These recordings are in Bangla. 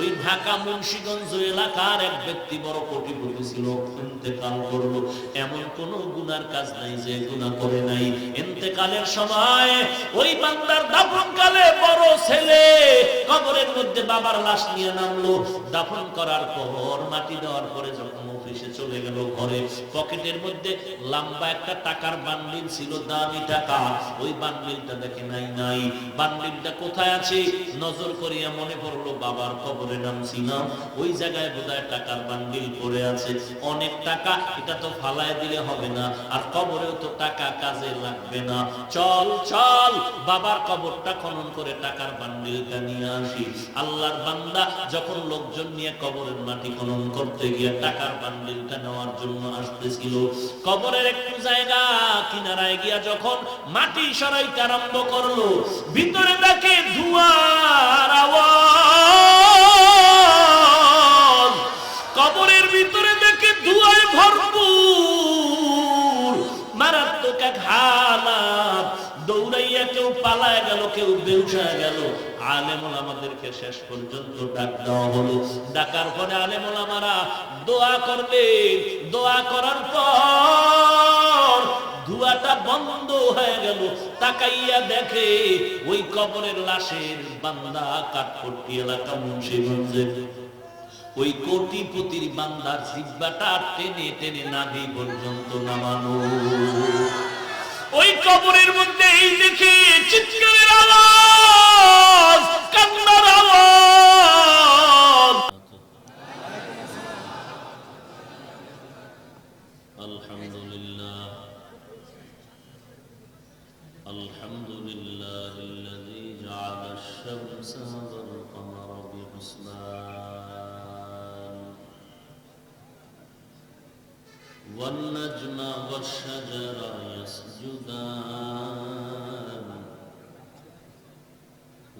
ওই ঢাকা মুন্সিগঞ্জ এলাকার এক ব্যক্তি বড় কোটিপতি ছিল, ইন্তেকাল করলো। এমন কোন গুনার কাজ নাই যে গুনাহ করে নাই। ইন্তেকালের সময় ওই বান্দার দাফনকালে বড় ছেলে কবরের মধ্যে বাবার লাশ নিয়ে নামলো। দাফন করার পর মাটি দেওয়ার পরে যখন অফিসে চলে গেল, ঘরে পকেটের মধ্যে লম্বা একটা টাকার বান্ডিল ছিল, দামি টাকা। ওই বান্ডিলটা দেখে নাই বান্ডিলটা কোথায় আছে নজর করিয়া মনে পড়লো বাবার কবরে নামছি না, ওই জায়গায় বোধহয় টাকার বান্ডিল পড়ে আছে। অনেক টাকা, এটা তো ফালায় দিলে হবে না, আর কবরেও তো টাকা কাজে লাগবে না। চল চল বাবার কবরটা খনন করে টাকার বান্ডিলটা নিয়ে আসি। আল্লাহর বান্দা যখন লোকজন নিয়ে কবরের মাটি খনন করতে গিয়ে টাকার বান্ডিলটা নেওয়ার জন্য আসতেছিল, কবরের একটু জায়গা কিনারায় গিয়া যখন মাটি সরাইতে আরম্ভ করলো, ভিতরে দেখে ধোঁয়ার আওয়াজ, কবরের ভিতরে দেখে ধোঁয়ায় ভরপুর। মারাত্মক এক হালাত। দৌড়াইয়া কেউ পালায় গেল, কেউ বেউসায় গেল। আলেম ওলামাদেরকে শেষ পর্যন্ত ডাক দেওয়া হলো। ডাকার পরে আলেম ওলামারা দোয়া করবে। দোয়া করার পর ধোঁয়াটা বন্ধ হয়ে গেল। তাকাইয়া দেখে ওই কবরের লাশের বান্দা কাঠপট্টি এলাকা মুন্সিগঞ্জের ওই কোটিপতির বান্দার জিহ্বাটা টেনে টেনে নাভি পর্যন্ত নামানো। ওই কবরের মধ্যে এই দেখে চিৎকারের আওয়াজ, কান্নার আওয়াজ। আলহামদুলিল্লাহ আলহামদুলিল্লাহিল্লাযী জাআলা আশ-শামসা ওয়াল কামারা বিহুসবান ওয়ান নাজমা ওয়াশ-শাজারা ইয়াসজুদান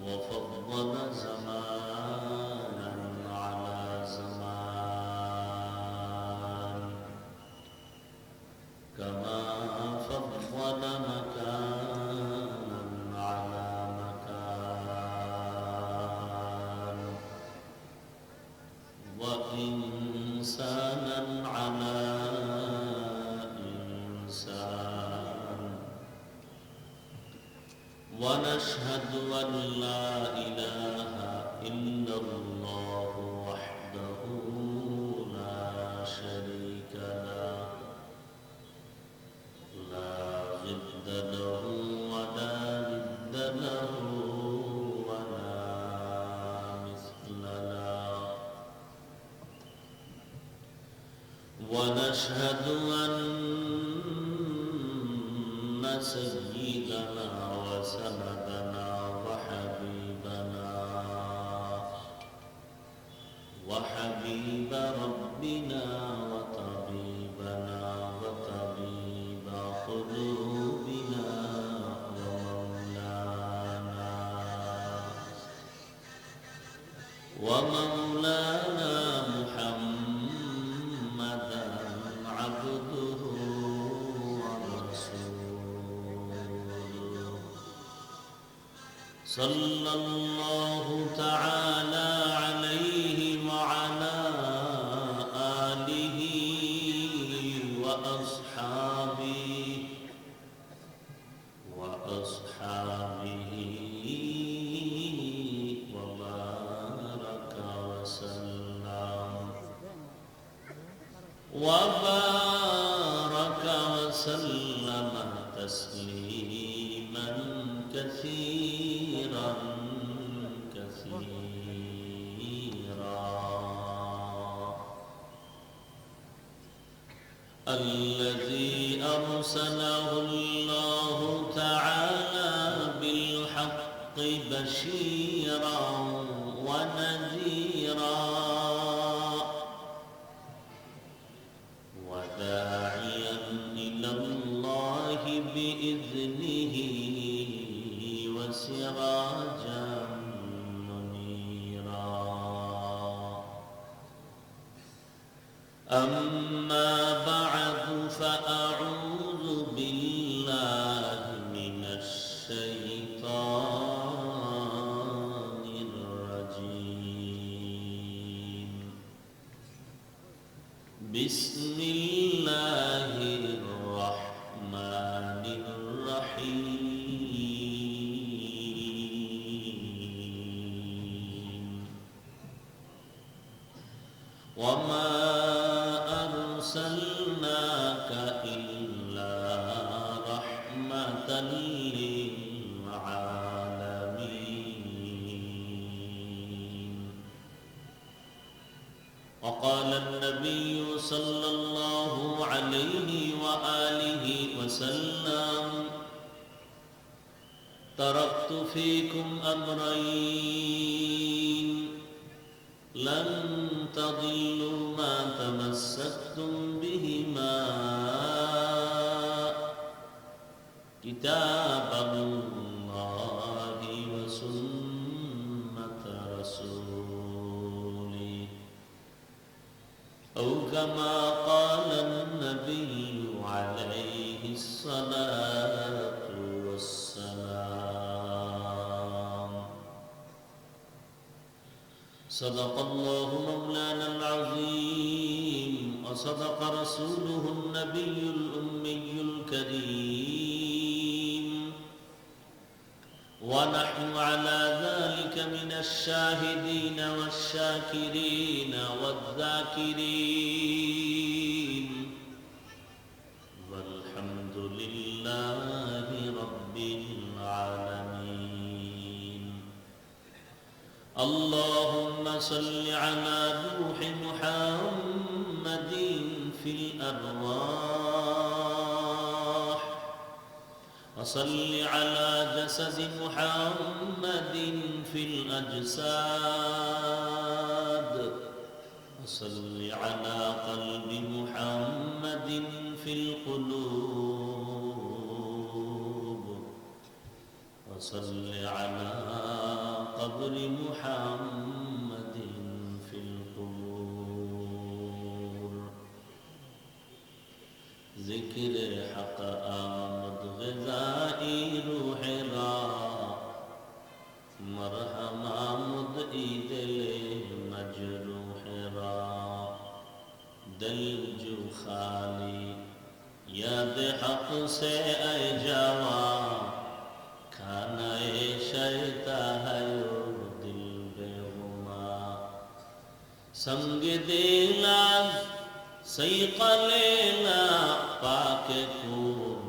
ওয়া ফাদ্দালা জামানান আলা জামান কামা ফাদ্দালা মাকানান আলা মাকান ওয়া ইনসানান আলা ونشهد أن لا إله إلا الله وحده لا شريك له لا ضد له ولا ند له ولا مثل له ونشهد أن سيدنا وسندنا وحبيب ربنا وطبيبنا وطبيب قلوبنا ومولانا محمدا عبده ورسوله صلى الله تعالى عليه وعلى آله وأصحابه وبارك وسلم تسليما كثيرا الذي أرسله الله تعالى بالحق بشيرا ونذيرا وداعيا إلى الله بإذنه وسراجا منيرا أما بعد فأعوذ بالله من الشيطان الرجيم بسم الله الرحمن الرحيم وما أرسلناك إلا رحمة للعالمين وقال النبي صلى الله عليه وآله وسلم تركت فيكم أمرين لن تضلوا ما تمسكتم بهما كتاب الله وسنة رسوله أو كما قال النبي عليه الصلاة والسلام صدق الله مولانا العظيم وصدق رسوله النبي الأمي الكريم ونحن على ذلك من الشاهدين والشاكرين والذاكرين والحمد لله رب العالمين اللهم صل على روح محمد في الأرواح وصل على جسد محمد في الأجساد وصل على قلب محمد في القلوب وصل على قبر محمد في القبور ذكر حق آمد غذائي روح را مرحم آمد دل مجروح را دل جو خالی یاد حق سے اے جوا کھانا شیطا ہے دل بے غما संग देला सैक़ लेला पाके खून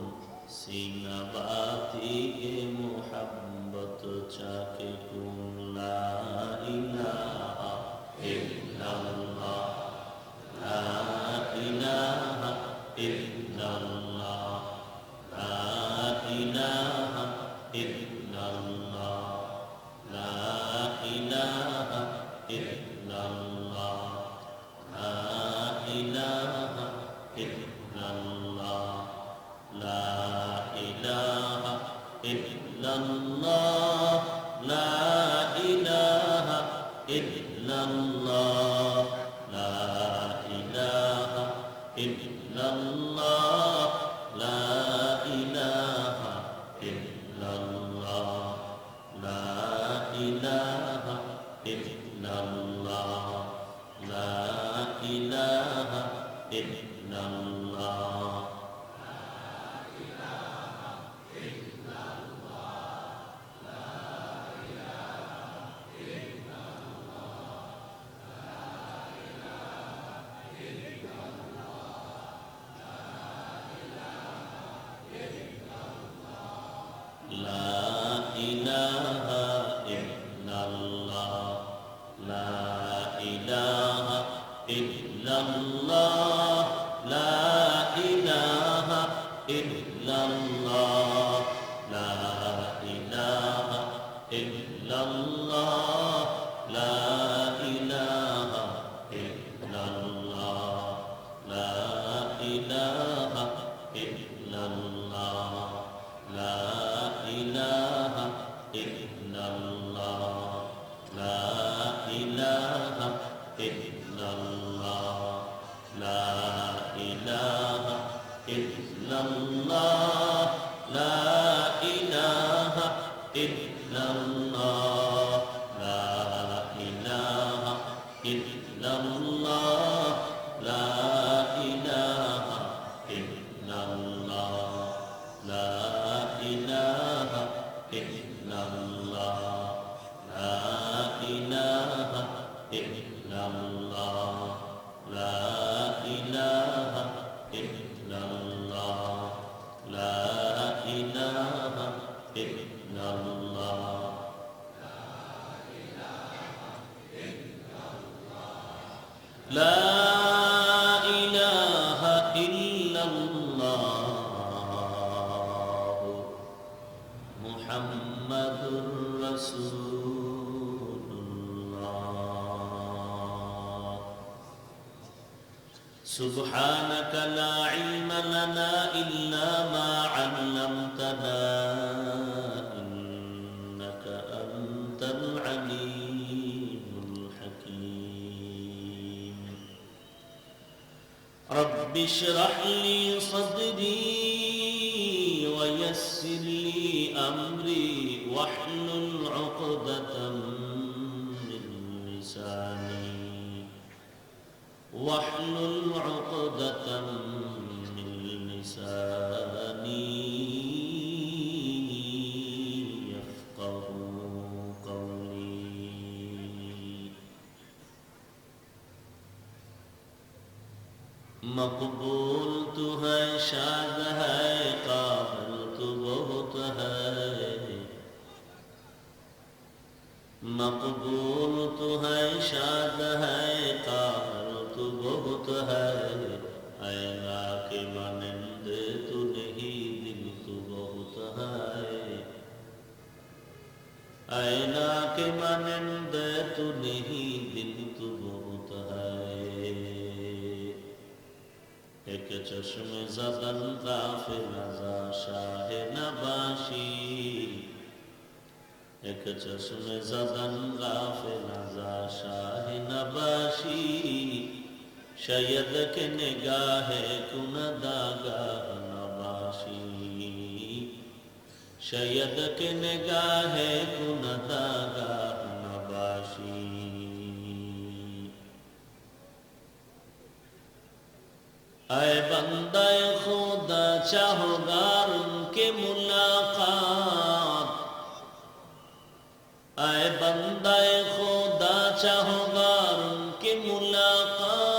सीना बाती के मोहब्बत चाके खून ला इलाहा इल्लल्लाह ला इलाहा इल्लल्लाह ला इलाहा इल्लल्लाह ला इलाहा इल्लल्लाह ला इलाहा इल्लल्लाह ला इलाहा इल्लल्लाह ला इलाहा इल्लल्लाह ला इलाहा इल्लल्लाह ला इलाहा इल्लल्लाह ला इलाहा इल्लल्लाह ला इलाहा इल्लल्लाह لا ইল্লাল্লাহ লা ইলাহা ইল্লাল্লাহ লা ইলাহা ইল্লাল্লাহ লা ইলাহা ইল্লাল্লাহ মুহাম্মাদুর রাসূলুল্লাহ সুবহানাকা লা ইলমা লানা ইল্লা মা 'আল্লামতানা ইন্নাকা আনতাল আলীমুল হাকীম رب اشرح لي صدري ويسر لي أمري واحلل عقدة من لساني واحلل عقدة من لساني يفقه قولي مقبول تو ہے شاد ہے قابل تو بہت ہے مقبول تو ہے شاد ہے قابل تو بہت ہے اینا کے مانند تو نہیں دل تو بہت ہے اینا کے مانند تو نہیں دل تو بہت ہے ایک چشم زدن غافل ازا شاہ نباشی ایک چشم زدن غافل ازا شاہ نباشی شاید کہ نگاہ کن داگاہ نباشی شاید کہ نگاہ کن داگاہ نباشی اے بندہ خدا چاہو گار ان کے ملاقات اے بندہ خدا چاہو گار ان کے ملاقات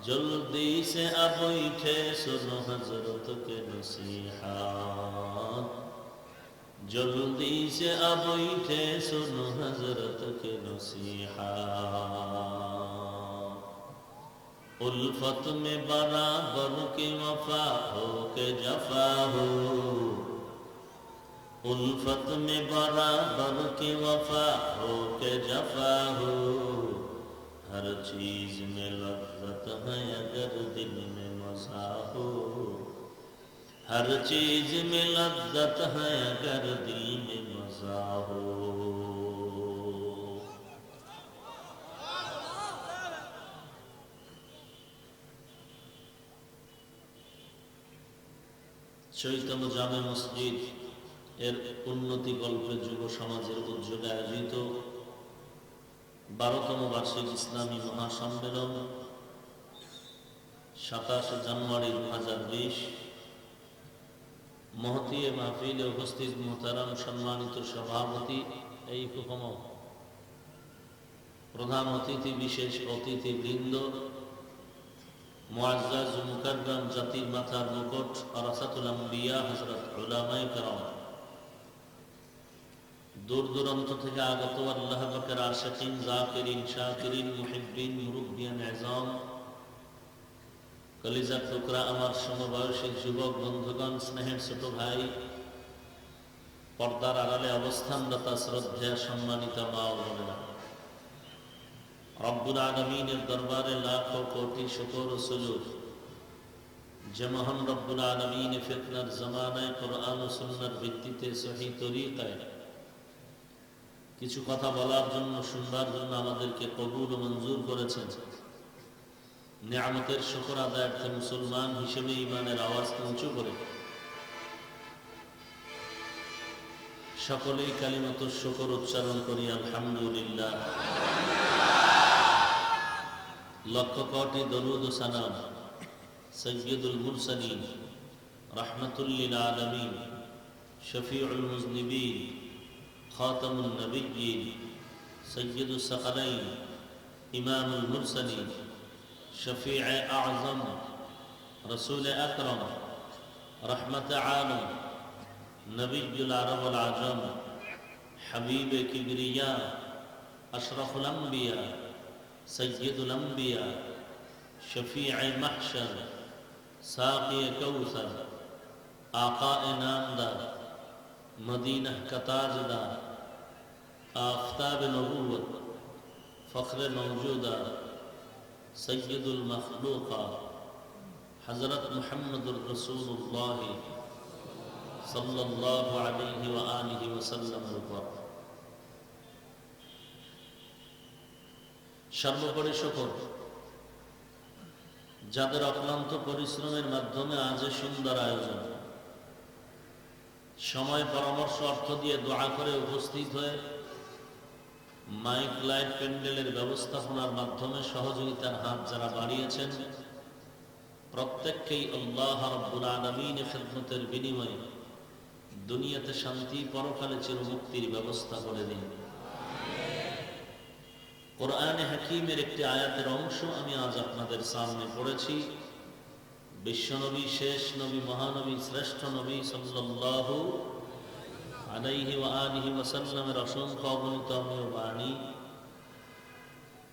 جلدی سے اب اٹھے سنو حضرت کے نصیحات جلدی سے اب اٹھے سنو حضرت کے نصیحات الفت میں برابر کی وفا ہو کہ جفا ہو الفت میں برابر کی وفا ہو کہ جفا ہو ہر چیز میں لذت ہے اگر دل میں مزہ ہو ہر چیز میں لذت ہے اگر دل میں مزہ ہو চৈতন্য জামে মসজিদ এর উন্নতি গল্পে যুব সমাজের উদ্যোগে আয়োজিত 12তম বার্ষিক ইসলামী মহাসম্মেলন 27 জানুয়ারি 2020 মহতী মাহফিলে উপস্থিত মুহতারাম সম্মানিত সভাপতি এই হুকুম প্রধান অতিথি বিশেষ অতিথি বৃন্দ মুআজ্জাজ মুকাররম জাতির মাথার মুকুট ওয়ারাসাতুল আম্বিয়া হযরত উলামায়ে কেরাম দূর দূরান্ত থেকে আগত আল্লাহ পাকের আশিকিন যাকিরিন শাকিরিন মুহিব্বিন মুরব্বিয়ান আযম কলিজার টুকরা আমার সমবয়সী যুবক বন্ধুগণ স্নেহের ছোট ভাই পর্দার আড়ালে অবস্থানরত শ্রদ্ধেয় সম্মানিত মা ও বোনেরা রব্বুল আলামিনের দরবারে লাখো কোটি শুকর ও সুজুদ যে মহান রব্বুল আলামিন ফিতনার জামানায় কোরআন ও সুন্নাহর ভিত্তিতে সহিহ তরিকায় কিছু কথা বলার জন্য শুনবার জন্য আমাদেরকে কবুল ও মঞ্জুর করেছেন নিয়ামতের শুকর আদায়ার্থে মুসলমান হিসেবে ঈমানের আওয়াজকে উঁচু করে সকলেই কালিমাতুশ শুকর উচ্চারণ করি আলহামদুলিল্লাহ লক্ষ কোটি দরুদ ও সালাম সৈয়দুল মুরসালিন রাহমাতুল লিল আলামিন শফিউল মুজনিবিন খাতামুন নবিয়্যিন سيد الثقلين إمام المرسلين شفيع أعظم رسول أكرم رحمة عالم نبي العرب والعجم حبيب كبرياء أشرف الأنبياء سيد الأنبياء شفيع محشر ساقي كوثر آقا نامدار مدینہ کا تاجدار آفتاب نبوت فخر موجودہ سید المخلوقہ حضرت محمد الرسول اللہ صلی اللہ علیہ وآلہ وسلم উপর সর্বোপরি শুকর যাদের অক্লান্ত পরিশ্রমের মাধ্যমে আজ সুন্দর আয়োজন সময় পরামর্শ অর্থ দিয়ে দোয়া করে উপস্থিত হয়ে মাইক লাইট প্যান্ডেলের ব্যবস্থাপনার মাধ্যমে সহযোগিতার হাত যারা বাড়িয়েছেন প্রত্যেককেই আল্লাহ রাব্বুল আলামিনের খিদমতের বিনিময়ে দুনিয়াতে শান্তি পরকালে চিরমুক্তির ব্যবস্থা করে দিন। কোরআনে হাকীমের একটি আয়াতের অংশ আমি আজ আপনাদের সামনে পড়েছি। বিশ্বনবী শেষ নবী মহানবী শ্রেষ্ঠ নবী সাল্লাল্লাহু আলাইহি ওয়া আলিহি ওয়াসাল্লামের অসংখ্য অগণিত বাণী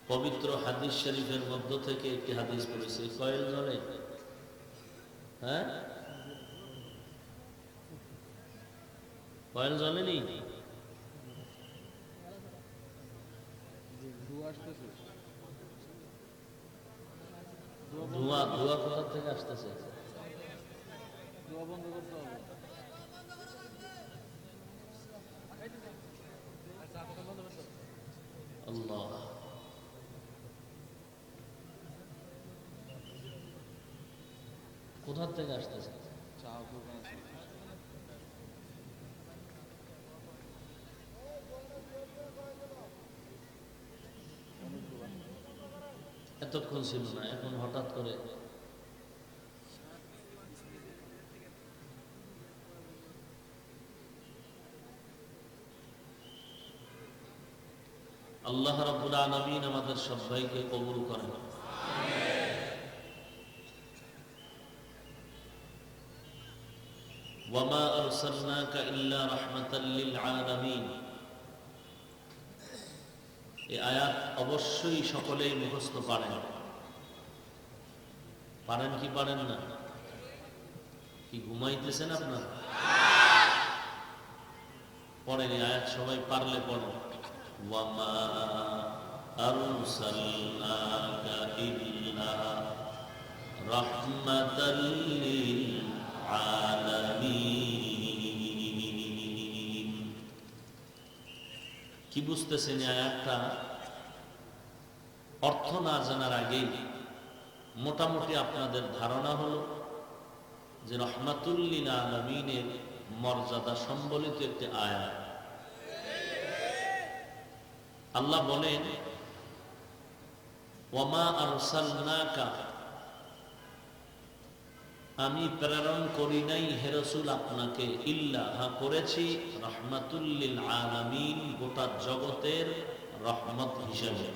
পবিত্র হাদিস শরীফের মধ্য থেকে একটি হাদিস পড়েছি। কয়েল জলে হ্যাঁ কয়েল জ্বলেনি? ধোঁয়া ধোঁয়া কোথা থেকে আসতেছে? আল্লাহ কোথা থেকে আসতেছে? এতক্ষণ ছিল না, এখন হঠাৎ করে আল্লাহ রাব্বুল আলামিন আমাদের সবাইকে কবুল করেন। ওয়ামা আরসালনাকা ইল্লা রাহমাতাল লিল আলামিন। এই আয়াত অবশ্যই সকলেই মুখস্থ পারেন। পারেন কি পারেন না? কি ঘুমাইতেছেন আপনারা? পড়েন এই আয়াত, সবাই পারলে পড়েন। ওয়ামা আরসালনাকা ইল্লা রাহমাতাল লিল আলামিন। কি বুঝতেছেন এই আয়াতটা? অর্থ না জানার আগেই মোটামুটি আপনাদের ধারণা হলো যে রহমাতুল লিল আলামিনের মর্যাদা সম্বলিত একটি আয়াত। আল্লাহ বলেন ওয়ামা আরসালনাকা, আমি প্রেরণ করি নাই হে রাসূল আপনাকে, ইল্লা, হ্যাঁ করেছি, রাহমাতুল লিল আলামিন, গোটা জগতের রহমত হিসেবে।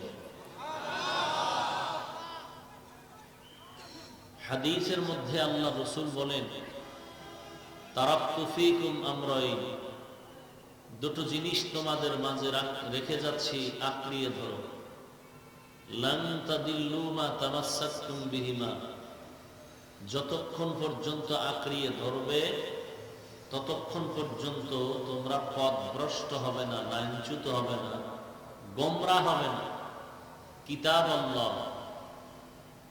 হাদিসের মধ্যে আল্লাহ রাসূল বলেন তারাকতু ফীকুম আমরাইন, দুটো জিনিস তোমাদের মাঝে রেখে যাচ্ছি, আঁকড়িয়ে ধরো। লান তাদিল্লু মা তামাসসাকতুম বিহিমা, যতক্ষণ পর্যন্ত আঁকড়িয়ে ধরবে ততক্ষণ পর্যন্ত তোমরা পথভ্রষ্ট হবে না, লাইনচ্যুত হবে না, গোমরাহ হবে না। কিতাব আল্লাহ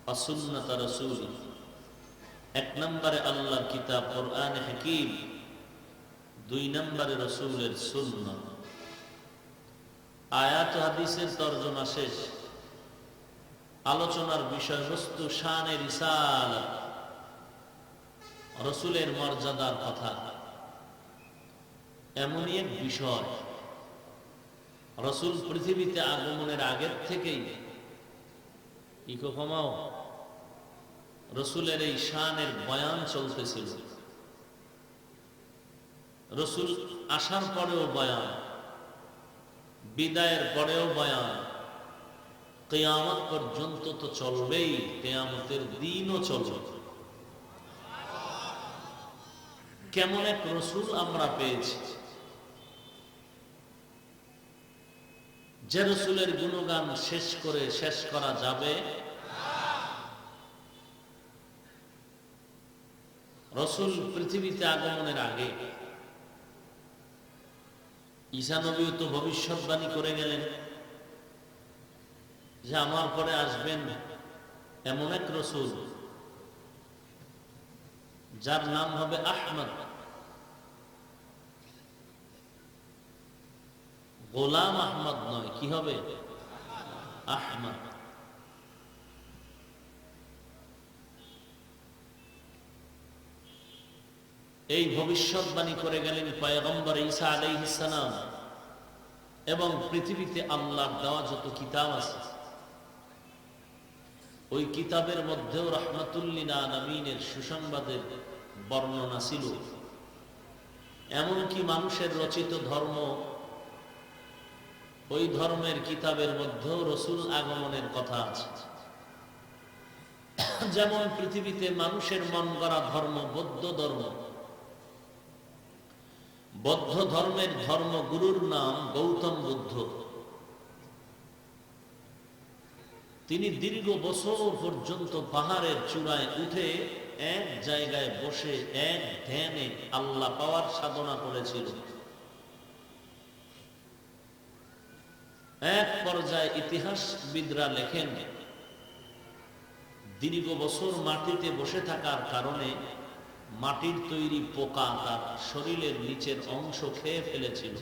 ওয়া সুন্নাত রাসূল, এক নম্বরে আল্লাহর কিতাব কোরআনে হাকীম, দুই নম্বরে রাসূলের সুন্নাহ। আয়াত হাদিসের তরজমা শেষ। আলোচনার বিষয়বস্তু শানে রিসালাত, রাসূলের মর্যাদার কথা। এমনই এক বিষয়, রাসূল পৃথিবীতে আগমনের আগের থেকেই ইকো কমাও, রাসূলের এই শানের বয়ান চলতেছিল। রাসূল আসার পরেও বয়ান, বিদায়ের পরেও বয়ান, কিয়ামত পর্যন্ত তো চলবেই, কিয়ামতের দিনও চলবে। কেমন এক রসুল আমরা পেয়েছি যে রসুলের গুণগান শেষ করা যাবে। রসুল পৃথিবীতে আগমনের আগে ঈসা নবীও তো ভবিষ্যৎবাণী করে গেলেন যে আমার পরে আসবেন এমন এক রসুল যার নাম হবে আহমদ, গোলাম আহমদ নয়, কি হবে? আহমদ। এই ভবিষ্যৎবাণী করে গেলেন পয়গম্বর ঈসা আলাইহিস সালাম এবং পৃথিবীতে আল্লাহর দেওয়া যত কিতাব আছে ওই কিতাবের মধ্যেও রাহমাতুল লিল আলামিনের সুসংবাদের বর্ণনা ছিল। এমনকি মানুষের রচিত ধর্ম, ওই ধর্মের কিতাবের মধ্যেও রসুল আগমনের কথা আছে। যেমন পৃথিবীতে মানুষের মন গড়া ধর্ম বৌদ্ধ ধর্ম, বৌদ্ধ ধর্মের ধর্মগুরুর নাম গৌতম বুদ্ধ। তিনি দীর্ঘ বছর পর্যন্ত পাহাড়ের চূড়ায় উঠে এক জায়গায় বসে এক ধ্যানে আল্লাহ পাওয়ার সাধনা করেছিল। এক পর্যায়ে ইতিহাসবিদরা লেখেন দীর্ঘ বছর মাটিতে বসে থাকার কারণে মাটির তৈরি পোকা তার শরীরের নিচের অংশ খেয়ে ফেলেছিল।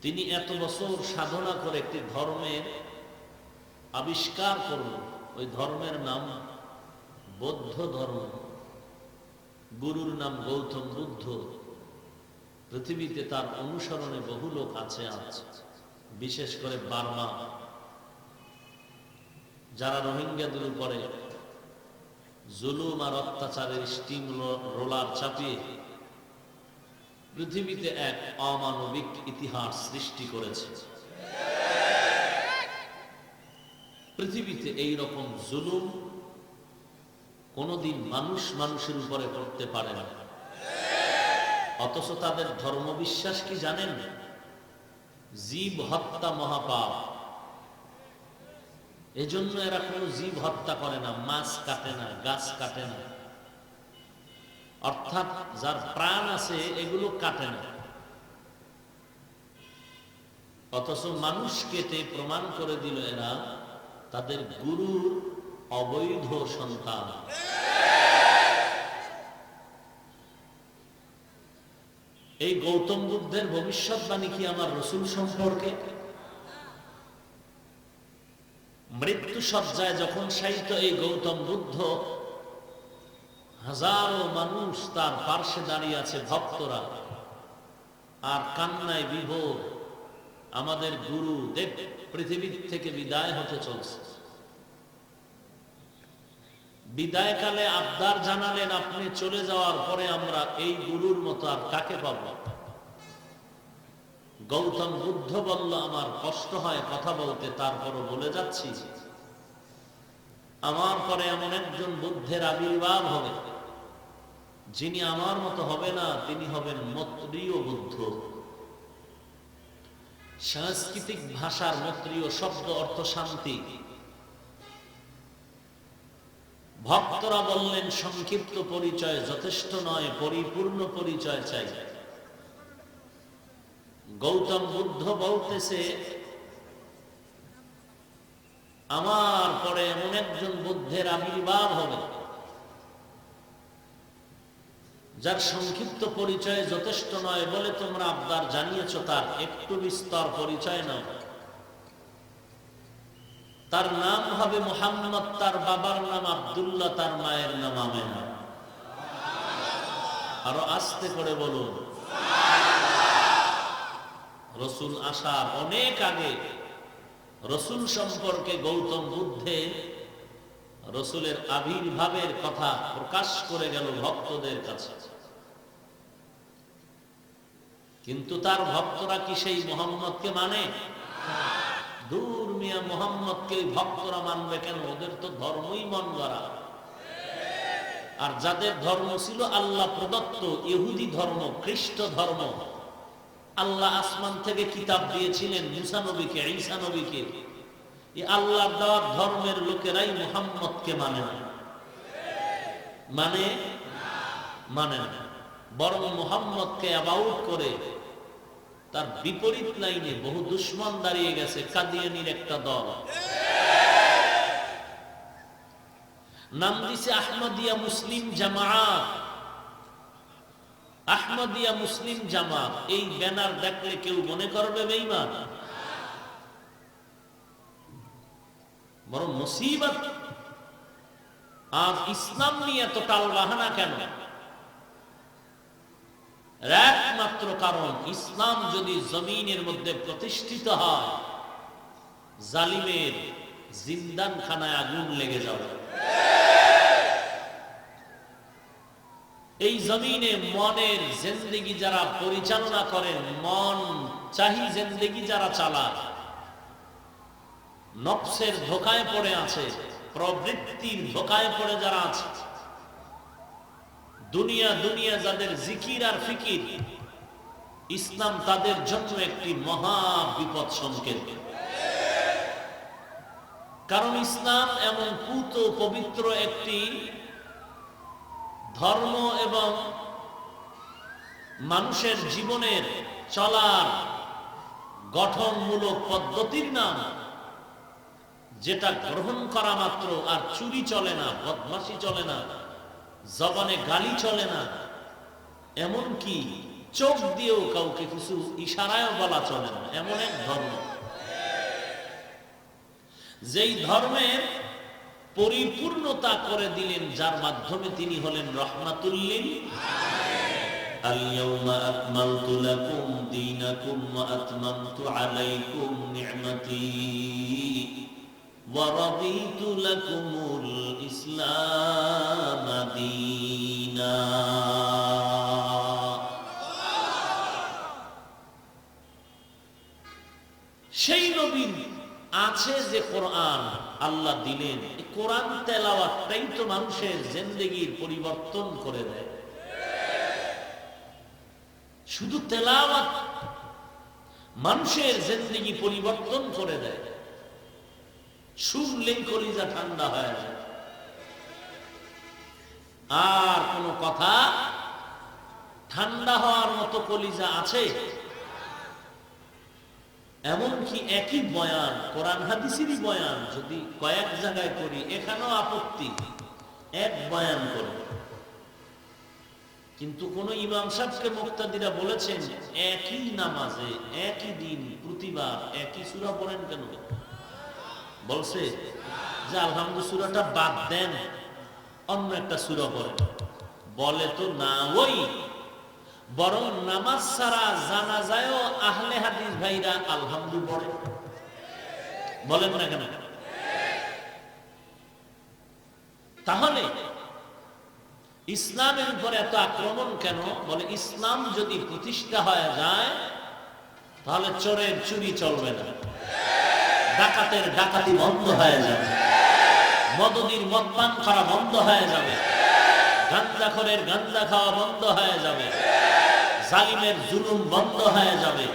তিনি এত বছর সাধনা করে একটি ধর্মের আবিষ্কার করল, ওই ধর্মের নাম বৌদ্ধ ধর্ম, গুরুর নাম গৌতম বুদ্ধ। পৃথিবীতে তার অনুসরণে বহু লোক আছে আজ, বিশেষ করে বার্মা, যারা রোহিঙ্গাদের উপরে জুলুম আর অত্যাচারের স্টিম রোলার চাপিয়ে পৃথিবীতে এক অমানবিক ইতিহাস সৃষ্টি করেছে। পৃথিবীতে এই রকম জুলুম কোনদিন মানুষ মানুষের উপরে করতে পারে না। অথচ তাদের ধর্ম বিশ্বাস কি জানেন? জীব হত্যা মহাপাপ। এজন্য এরা কোনো জীব হত্যা করে না, মাছ কাটে না, গাছ কাটে না, অর্থাৎ যার প্রাণ আছে এগুলো কাটে না। অথচ মানুষ কেটে প্রমাণ করে দিল এরা তাদের গুরুর অবৈধ সন্তান। এই গৌতম বুদ্ধের ভবিষ্যৎবাণী কি আমার রসুল সম্পর্কে? মৃত্যু সজ্জায় যখন শায়িত এই গৌতম বুদ্ধ, হাজারো মানুষ তার পার্শ্বে দাঁড়িয়ে আছে, ভক্তরা, আর কান্নায় বিভোর। আমাদের গুরু দেব পৃথিবীর থেকে বিদায় হতে চলছে। বিদায়কালে আবদার জানালেন, আপনি চলে যাওয়ার পরে আমরা এই গুরুর মতো আর কাকে পাব? গৌতম বুদ্ধ বলল, আমার কষ্ট হয় কথা বলতে, তারপরও বলে যাচ্ছি, আমার পরে এমন একজন বুদ্ধের আবির্ভাব হবে যিনি আমার মতো হবে না, তিনি হবেন মৈত্রীয় বুদ্ধ। সাংস্কৃতিক ভাষার মৈত্রীয় শব্দ অর্থ শান্তি। ভক্তরা বললেন, সংক্ষিপ্ত পরিচয় যথেষ্ট নয়, পরিপূর্ণ পরিচয় চাই। গৌতম বুদ্ধ বলতেছে, আমার পরে এমন একজন বুদ্ধের আবির্ভাব হবে যার সংক্ষিপ্ত পরিচয় যথেষ্ট নয় বলে তোমরা আবদার জানিয়েছ, তার একটু বিস্তর পরিচয় নাও। তার নাম হবে মুহাম্মদ, তার বাবার নাম আব্দুল্লাহ, তার মায়ের নাম আমেনা। আরো আস্তে করে বলুন। রসুল আসার অনেক আগে রসুল সম্পর্কে গৌতম বুদ্ধে রসুলের আবির্ভাবের কথা প্রকাশ করে গেল ভক্তদের কাছে। কিন্তু তার ভক্তরা কি সেই মুহাম্মদকে মানে? দূর মিয়া, মুহাম্মদকে ভক্তরা মানবে কেন? ওদের তো ধর্মই মন গড়া। আর যাদের ধর্ম ছিল আল্লাহ প্রদত্ত ইহুদি ধর্ম, খ্রিস্ট ধর্ম, আল্লাহ আসমান থেকে কিতাব দিয়েছিলেন মুসা নবীকে, ঈসা নবীকে, এই আল্লাহর দেওয়া ধর্মের লোকেরাই মুহাম্মদকে মানে না, মানে না, বরং মুহাম্মদকে অ্যাবাউট করে তার বিপরীত লাইনে বহু দুশমন দাঁড়িয়ে গেছে। কাদিয়ানির একটা দল, নাম দিছে আহমদিয়া মুসলিম জামাত। আহমদিয়া মুসলিম জামাত, এই ব্যানার দেখলে কেউ মনে করবে বেঈমান? বরং মুসিবত। আজ ইসলাম নিয়ে এত টালবাহানা কেন? একমাত্র কারণ, ইসলাম যদি জমিনের মধ্যে প্রতিষ্ঠিত হয়, জালিমের জিন্দানখানায় আগুন লেগে যাবে। এই জমিনে মনের জিন্দেগি যারা পরিচালনা করেন, মন চাহি জিন্দেগি যারা চালায়, নফসের ধোকায় পড়ে আছে, প্রবৃত্তির ধোকায় পড়ে যারা আছে, দুনিয়া দুনিয়া যাদের জিকির আর ফিকির, ইসলাম তাদের জন্য একটি মহা বিপদ সংকেত। কারণ ইসলাম এমন পুত পবিত্র একটি ধর্ম এবং মানুষের জীবনের চলার গঠনমূলক পদ্ধতির নাম, যেটা গ্রহণ করা মাত্র আর চুরি চলে না, বদমাশি চলে না, জবানে গালি চলে না, এমনকি চোখ দিয়েও কাউকে কিছু ইশারায় বলা চলে না, এমন এক ধর্ম। যেই ধর্মের পরিপূর্ণতা করে দিলেন, যার মাধ্যমে তিনি হলেন রহমাতুল লিল আলামিন। আল-ইয়াওমা আকমালতু লাকুম দীনাকুম ওয়া আতমামতু আলাইকুম নি'মাতি ওয়া রাদিতু লাকুমুল ইসলাম দীনা। সেই নবীর আছে যে কোরআন আল্লাহ দিলেন, এই কোরআন তেলাওয়াতটাই তো মানুষের জিন্দেগির পরিবর্তন করে দেয়। শুধু তেলাওয়াত মানুষের জিন্দেগি পরিবর্তন করে দেয়। শুনলেই কলিজা ঠান্ডা হয়ে যায়। আর কোন কথা ঠান্ডা হওয়ার মতো কলিজা আছে? এমনকি একই বয়ান, কোরআন হাদিসেরই বয়ান যদি কয়েক জায়গায় করি, এখানেও আপত্তি, এক বয়ান করে। কিন্তু কোন ইমাম সাহেবকে মুক্তাদিরা বলেছেন একই নামাজে একই দিন প্রতিবার একই সূরা পড়েন কেন? বলছে যে আলহামদুলিল্লাহ সূরাটা বাদ দেন, অন্য একটা সূরা পড়েন। বলে তো না, ওই বরং নামাজ ছাড়া জানাজায়ও আহলে হাদিস ভাইরা আলহামদুলিল্লাহ পড়ে। বলেন না কেন? তাহলে ইসলামের উপরে এত আক্রমণ কেন? বলে ইসলাম যদি প্রতিষ্ঠা হয়ে যায়, তাহলে চোরের চুরি চলবে না, ডাকাতের ডাকাতি বন্ধ হয়ে যাবে, মদদির মদপান করা বন্ধ হয়ে যাবে, গাঞ্জাখোরের গাঞ্জা খাওয়া বন্ধ হয়ে যাবে, জালিমের জুলুম বন্ধ হয়ে যাবে,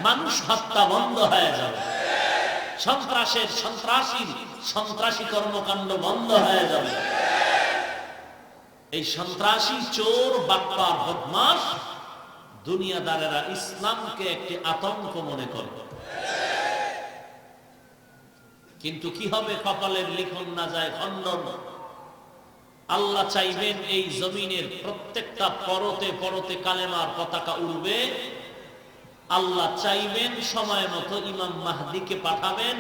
মানুষ হত্যা বন্ধ হয়ে যাবে, সন্ত্রাসী কর্মকাণ্ড বন্ধ হয়ে যাবে। এই সন্ত্রাসী, চোর, বাটপার, বদমাশ দুনিয়াদারেরা ইসলামকে একটি আতঙ্ক মনে করে। কিন্তু কি হবে? কপালের লিখন না যায় খণ্ডন। আল্লাহ চাইবেন এই জমিনের প্রত্যেকটা পরতে পরতে কালেমার পতাকা উড়বে। আল্লাহ চাইবেন সময় মতো ইমাম মাহদিকে পাঠাবেন।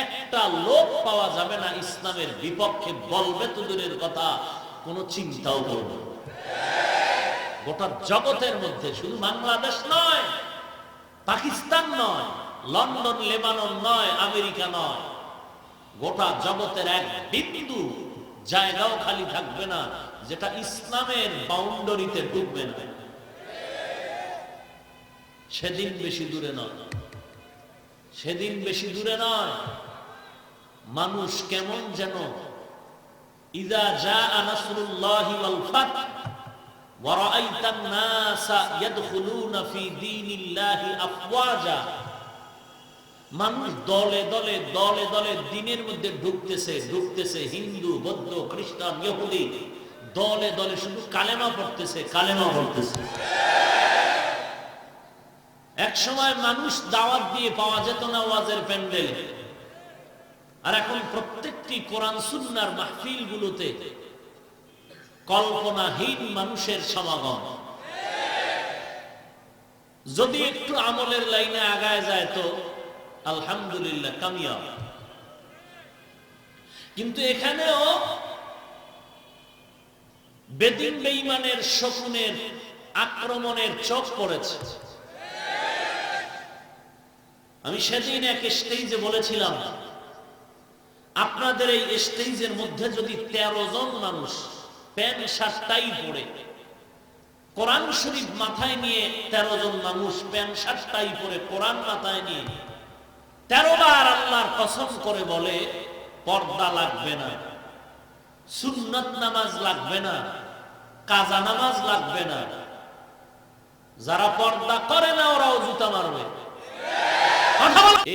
একটা লোক পাওয়া যাবে না ইসলামের বিপক্ষে বলবে তো দূরের কথা, কোনো চিন্তাও করবে। গোটা জগতের মধ্যে, শুধু বাংলাদেশ নয়, পাকিস্তান নয়, লন্ডন, লেবানন নয়, আমেরিকা নয়, গোটা জগতের এক বিন্দু জায়গাও খালি থাকবে না যেটা ইসলামের বাউন্ডারিতে ঢুকবে না। সেদিন বেশি দূরে নয়, সেদিন বেশি দূরে নয়। মানুষ কেমন যেন ইযা জাআ নাসরুল্লাহি ওয়াল ফাত ওয়া রাআইতান নাসা ইয়াদখুলুনা ফি দীনিল্লাহি আফওয়াজা, মানুষ দলে দলে দলে দলে দ্বীনের মধ্যে ঢুকতেছে। হিন্দু, বৌদ্ধ, খ্রিস্টান, ইহুদি দলে দলে শুধু কালেমা পড়তেছে। এক সময় মানুষ দাওয়াত দিয়ে পাওয়া যেত না ওয়াজের প্যান্ডেলে, আর এখন প্রত্যেকটি কোরআন সুন্নাহর মাহফিল গুলোতে কল্পনাহীন মানুষের সমাগম। যদি একটু আমলের লাইনে আগায় যায় তো আলহামদুলিল্লাহ কামিয়াব। কিন্তু এখানেও বেদিন বেঈমানের শকুনের আক্রমণের চোখ পড়েছে। আমি সেদিন এক স্টেজে বলেছিলাম, আপনাদের এই স্টেজের মধ্যে যদি 13 জন মানুষ প্যান্ট শার্ট টাই পরে কোরআন শরীফ মাথায় নিয়ে 13 জন মানুষ প্যান্ট শার্ট টাই পরে কোরআন মাথায় নিয়ে 13 বার আল্লাহর কসম করে বলে পর্দা লাগবে না, সুন্নত নামাজ লাগবে না, কাজা নামাজ লাগবে না, যারা পর্দা করে না ওরাও জুতা মারবে,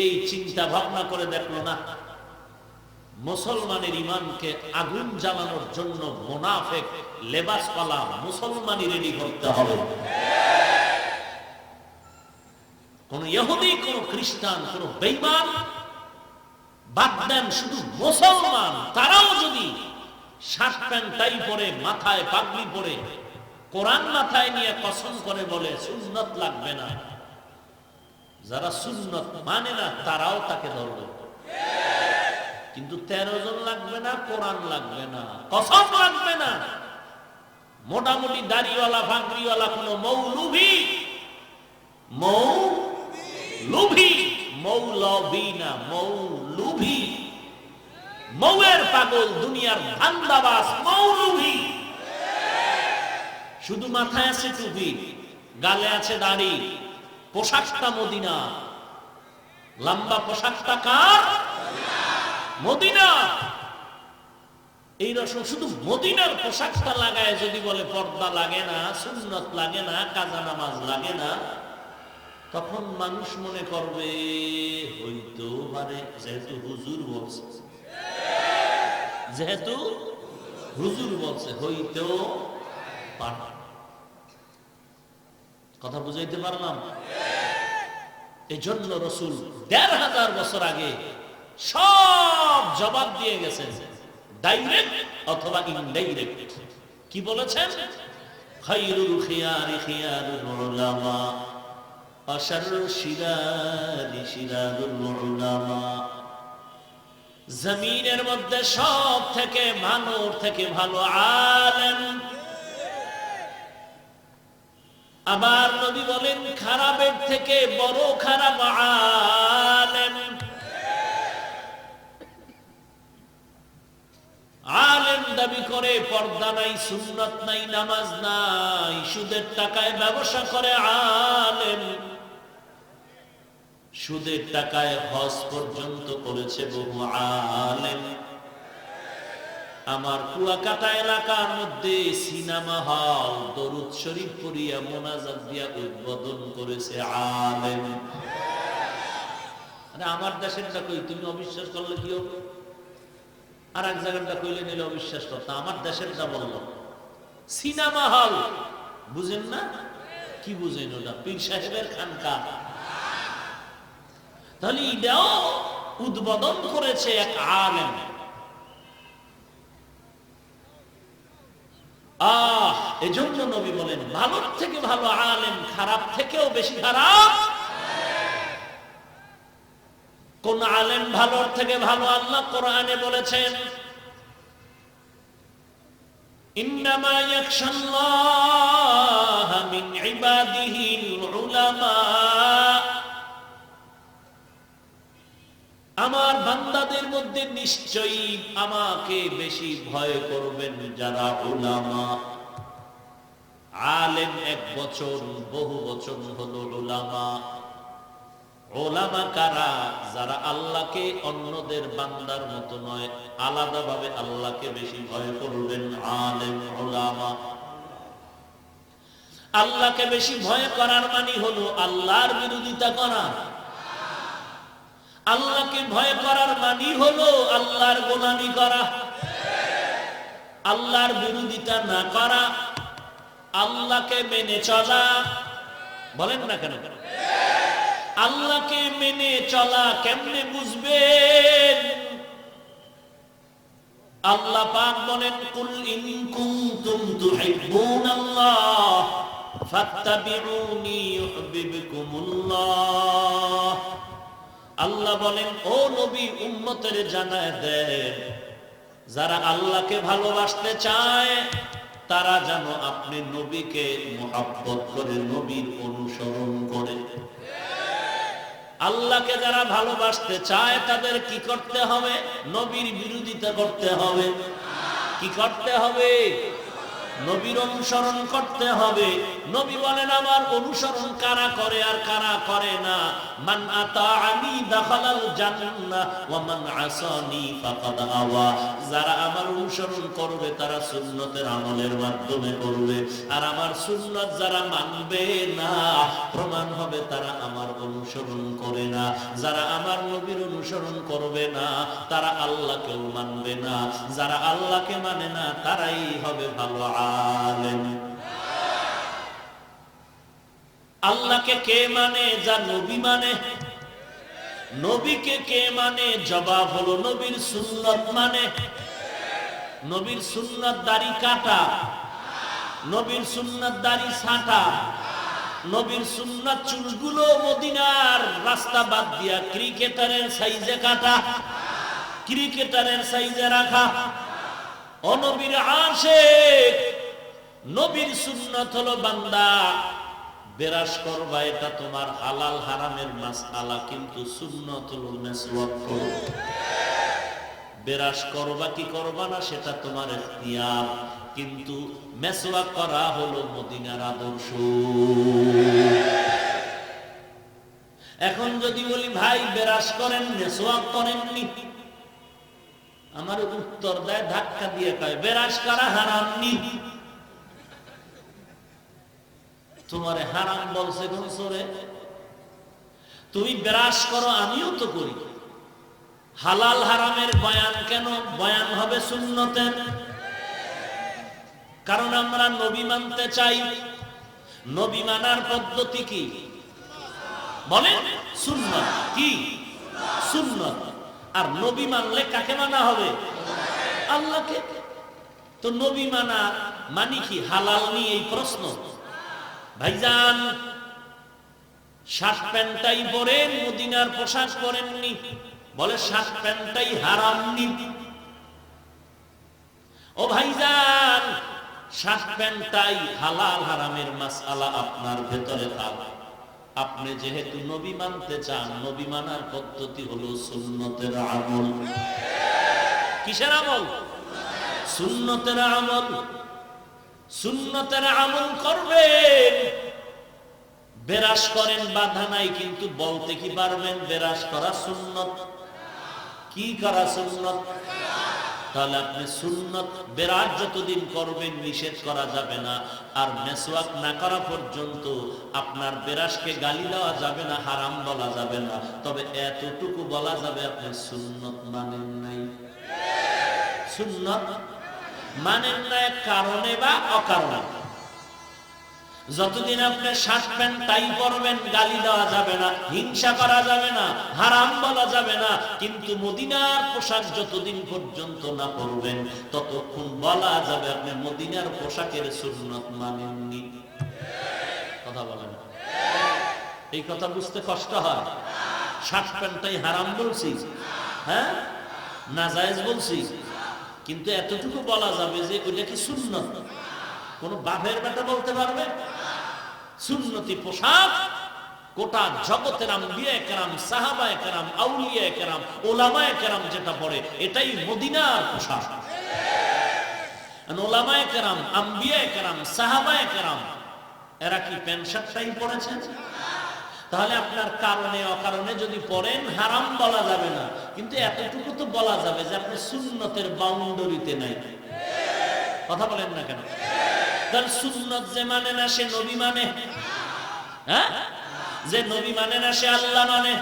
এই চিন্তা ভাবনা করে দেখলো না মুসলমানের ঈমানকে আগুন জ্বালানোর জন্য মুনাফিক লেবাসওয়ালা মুসলমানি রেডি করতে হবে। কোন ইহুদি, কোন খ্রিস্টান, কোন বেঈমান বাদ দেন, শুধু মুসলমান তারাও যদি শার্ট প্যান্ট টাই পরে মাথায় পাগড়ি পরে কোরআন মাথায় নিয়ে কসম করে বলে সুন্নত লাগবে না, যারা সুন্নত মানে না তারাও তাকে ধরবে। কিন্তু 13 জন লাগবে না, কোরআন লাগবে না, কসম লাগবে না, মোটামুটি দাড়িওয়ালা পাগড়িওয়ালা কোন মৌলভী মৌলভী না, মৌলভী, মৌয়ের পাগল, দুনিয়ার ধান্দাবাজ মৌলভী, শুধু মাথায় আছে টুপি, গালে আছে দাড়ি, পোশাকটা মদিনা, লম্বা পোশাকটা কার? মদিনা। এই রকম শুধু মদিনার পোশাকটা লাগায় যদি বলে পর্দা লাগে না, সুন্নত লাগে না, কাজা নামাজ লাগে না, তখন মানুষ মনে করবে হইতো পারে, যেহেতু হুজুর বলছে, যেহেতু হুজুর বলছে হইতো পারে। কথা বুঝাইতে পারলাম? এই জন্য রাসূল ১৫০০ বছর আগে সব জবাব দিয়ে গেছেন, ডাইরেক্ট অথবা ইনডাইরেক্ট। কি বলেছেন? খায়রুল খিয়ারি খিয়ারুল উলামা ওয়া শাররুশ শিরারি শিরারুল উলামা। জমিনের মধ্যে সব থেকে মানব থেকে ভালো আলেম। আবার নবী বলেন খারাপের থেকে বড় খারাপ আলেম। আলেম দাবি করে পর্দা নাই, সুন্নাত নাই, নামাজ নাই, সুদের টাকায় ব্যবসা করে আলেম, সুদের টাকায় হজ পর্যন্ত করেছে বহু আলেম। আমার কুয়াকাটা এলাকার মধ্যে সিনেমা হল দরুদ শরীফ পড়িয়া মোনাজাত দিয়া উদ্বোধন করেছে আলেম। আরে আমার দেশেরটা কই, তুমি অবিশ্বাস করলে কি হবে? আর এক জায়গাটা কইলে নিলে অবিশ্বাস করতো, আমার দেশেরটা বললো। সিনেমা হল বুঝেন না? কি বুঝেন ওটা? পীর সাহেবের খানকা। তাহলে এটাও উদ্বোধন করেছে এক আলেম। এজন্য নবী বলেন ভালোর থেকে ভালো আলেম, খারাপ থেকেও বেশি খারাপ। কোন আলেম ভালোর থেকে ভালো? আল্লাহ কোরআনে বলেছেন ইন্নামা ইয়াখশাল্লাহা মিন ইবাদিহিল উলামা। আমার বান্দাদের মধ্যে নিশ্চয়ই আমাকে বেশি ভয় করবেন যারা উলামা। আলেম এক বচন, বহু বচন হলো উলামা। উলামা কারা? যারা আল্লাহকে অন্যদের বান্দার মতো নয়, আলাদাভাবে আল্লাহকে বেশি ভয় করবেন, আলেম উলামা। আল্লাহকে বেশি ভয় করার মানে হলো আল্লাহর বিরোধিতা করা। আল্লাহকে ভয় করার মানে হলো আল্লাহর গোলামি করা, আল্লাহর বিরোধিতা না করা, আল্লাহকে মেনে চলা। বলেন না কেন? আল্লাহকে মেনে চলা কেমনে বুঝবেন? আল্লাহ পাক বলেন, কুল ইন কুনতুম তুহিব্বুনাল্লাহ ফাত্তাবিউনি ইউহিব্বুকুমুল্লাহ। আল্লাহ বলেন, ও নবী, উম্মতের জানায় দেন, যারা আল্লাহকে ভালোবাসতে চায় তারা যেন আপনি নবীকে মুহাব্বত করে, নবীর অনুসরণ করে। আল্লাহকে যারা ভালোবাসতে চায় তাদের কি করতে হবে? নবীর বিরোধিতা করতে হবে। কি করতে হবে? নবীর অনুসরণ করতে হবে। নবী বলেন, আমার অনুসরণ কারা করে আর কারা করে না? মান আতাআনি দাখালাল জান্নাহ ওয়া মান আসানি ফাকাদ আওয়া। যারা আমার অনুসরণ করবে তারা সুন্নতের আমলের মাধ্যমে করবে, আর আমার সুন্নত যারা মানবে না, প্রমাণ হবে তারা আমার অনুসরণ করে না। যারা আমার নবীর অনুসরণ করবে না তারা আল্লাহকেও মানবে না। যারা আল্লাহকে মানে না তারাই হবে ভালো আলেম। আল্লাহকে কে মানে? যা নবী মানে। নবীকে কে মানে? জবাব হলো নবীর সুন্নত মানে। নবীর সুন্নত দাড়ি কাটা, নবীর সুন্নত দাড়ি ছাঁটা, নবীর সুন্নত চুলগুলো মদিনার রাস্তা বাদ দিয়া ক্রিকেটারের সাইজে কাটা, ক্রিকেটারের সাইজে রাখা। অনবীর আশিক। নবীর সুন্নত হলো বান্দা বেরাস করবা, এটা তোমার হালাল হারামের মাসআলা, কিন্তু সুন্নত হলো মেসওয়াক করো। বেরাস করবা কি করবা না সেটা তোমার ইখতিয়ার, কিন্তু মেসওয়াক করা হলো মদিনার আদর্শ। এখন যদি বলি ভাই বেরাস করেন, মেসওয়াক করেননি, আমার উত্তর দেয় ধাক্কা দিয়ে কয় বেরাস করা হারাম নি। তোমারে হারাম বলছে কোন সূরা? তুমি বেরাস করো, আমিও তো করি। হালাল হারামের বয়ান কেন? বয়ান হবে সুন্নতের। কারণ আমরা নবী মানতে চাই। নবী মানার পদ্ধতি কি? বলেন সুন্নাত। কি? সুন্নাত। আর নবী মানলে কাকে মানা হবে? আল্লাহকে। তো নবী মানা মানে কি? হালাল নিয়ে এই প্রশ্ন। ভাইজান শার্ট প্যান্টটাই পরেন, মদিনার পোশাক পরেননি, বলে শার্ট প্যান্টটাই হারাম নি। ও ভাইজান শার্ট প্যান্টটাই হালাল হারামের মাসআলা আপনার ভেতরে থাকে। আপনি যেহেতু নবী মানতে চান, নবী মানার পদ্ধতি হলো সুন্নতের আমল। কিসের আমল? সুন্নতের আমল। সুন্নতের আমল করবেন। বেরাস করেন বাধা নাই, কিন্তু বলতে কি পারবেন বেরাস করা সুন্নত? কি করা সুন্নত? তাহলে আপনি সুন্নত বেরাস যতদিন করবেন নিষেধ করা যাবে না, আর মেসওয়াক না করা পর্যন্ত আপনার বেরাসকে গালি দেওয়া যাবে না, হারাম বলা যাবে না। তবে এতটুকু বলা যাবে আপনি সুন্নত মানেন নাই। সুন্নত মানেন না এক কারণে বা অকারণে। যতদিন আপনি শার্ট প্যান্ট টাই পরবেন গালি দেওয়া যাবে না, হিংসা করা যাবে না, হারাম বলা যাবে না। কিন্তু মদিনার পোশাক যতদিন পর্যন্ত না পরবেন ততক্ষণ বলা যাবে আপনি মদিনার পোশাকের সুন্নত মানেননি। কথা বলেন। এই কথা বুঝতে কষ্ট হয়। শার্ট প্যান্টটাই হারাম বলছি, হ্যাঁ নাজায়েজ বলছি, কিন্তু এতটুকু বলা যাবে যে ওইটা কি সুন্নত। কোন বাপের বেটা বলতে পারবে? সুন্নতি পোশাক গোটা জগতের আম্বিয়া কেরাম, সাহাবায়ে কেরাম, আউলিয়া কেরাম, ওলামায়ে কেরাম যেটা পরে এটাই মদিনার পোশাক। ওলামায়ে কেরাম, আম্বিয়ায়ে কেরাম, সাহাবায়ে কেরাম এরা কি প্যান্ট শার্টটাই পরেছেন? তাহলে আপনার কারণে অকারণে যদি পড়েন হারাম বলা যাবে না, কিন্তু এতটুকু তো বলা যাবে যে আপনি সুন্নতের বাউন্ডারিতে নাই। কথা বলেন না কেন? তার সুন্নত যে মানে না সে নবী মানে, হ্যাঁ, যে নবী মানে না সে আল্লাহ মানে,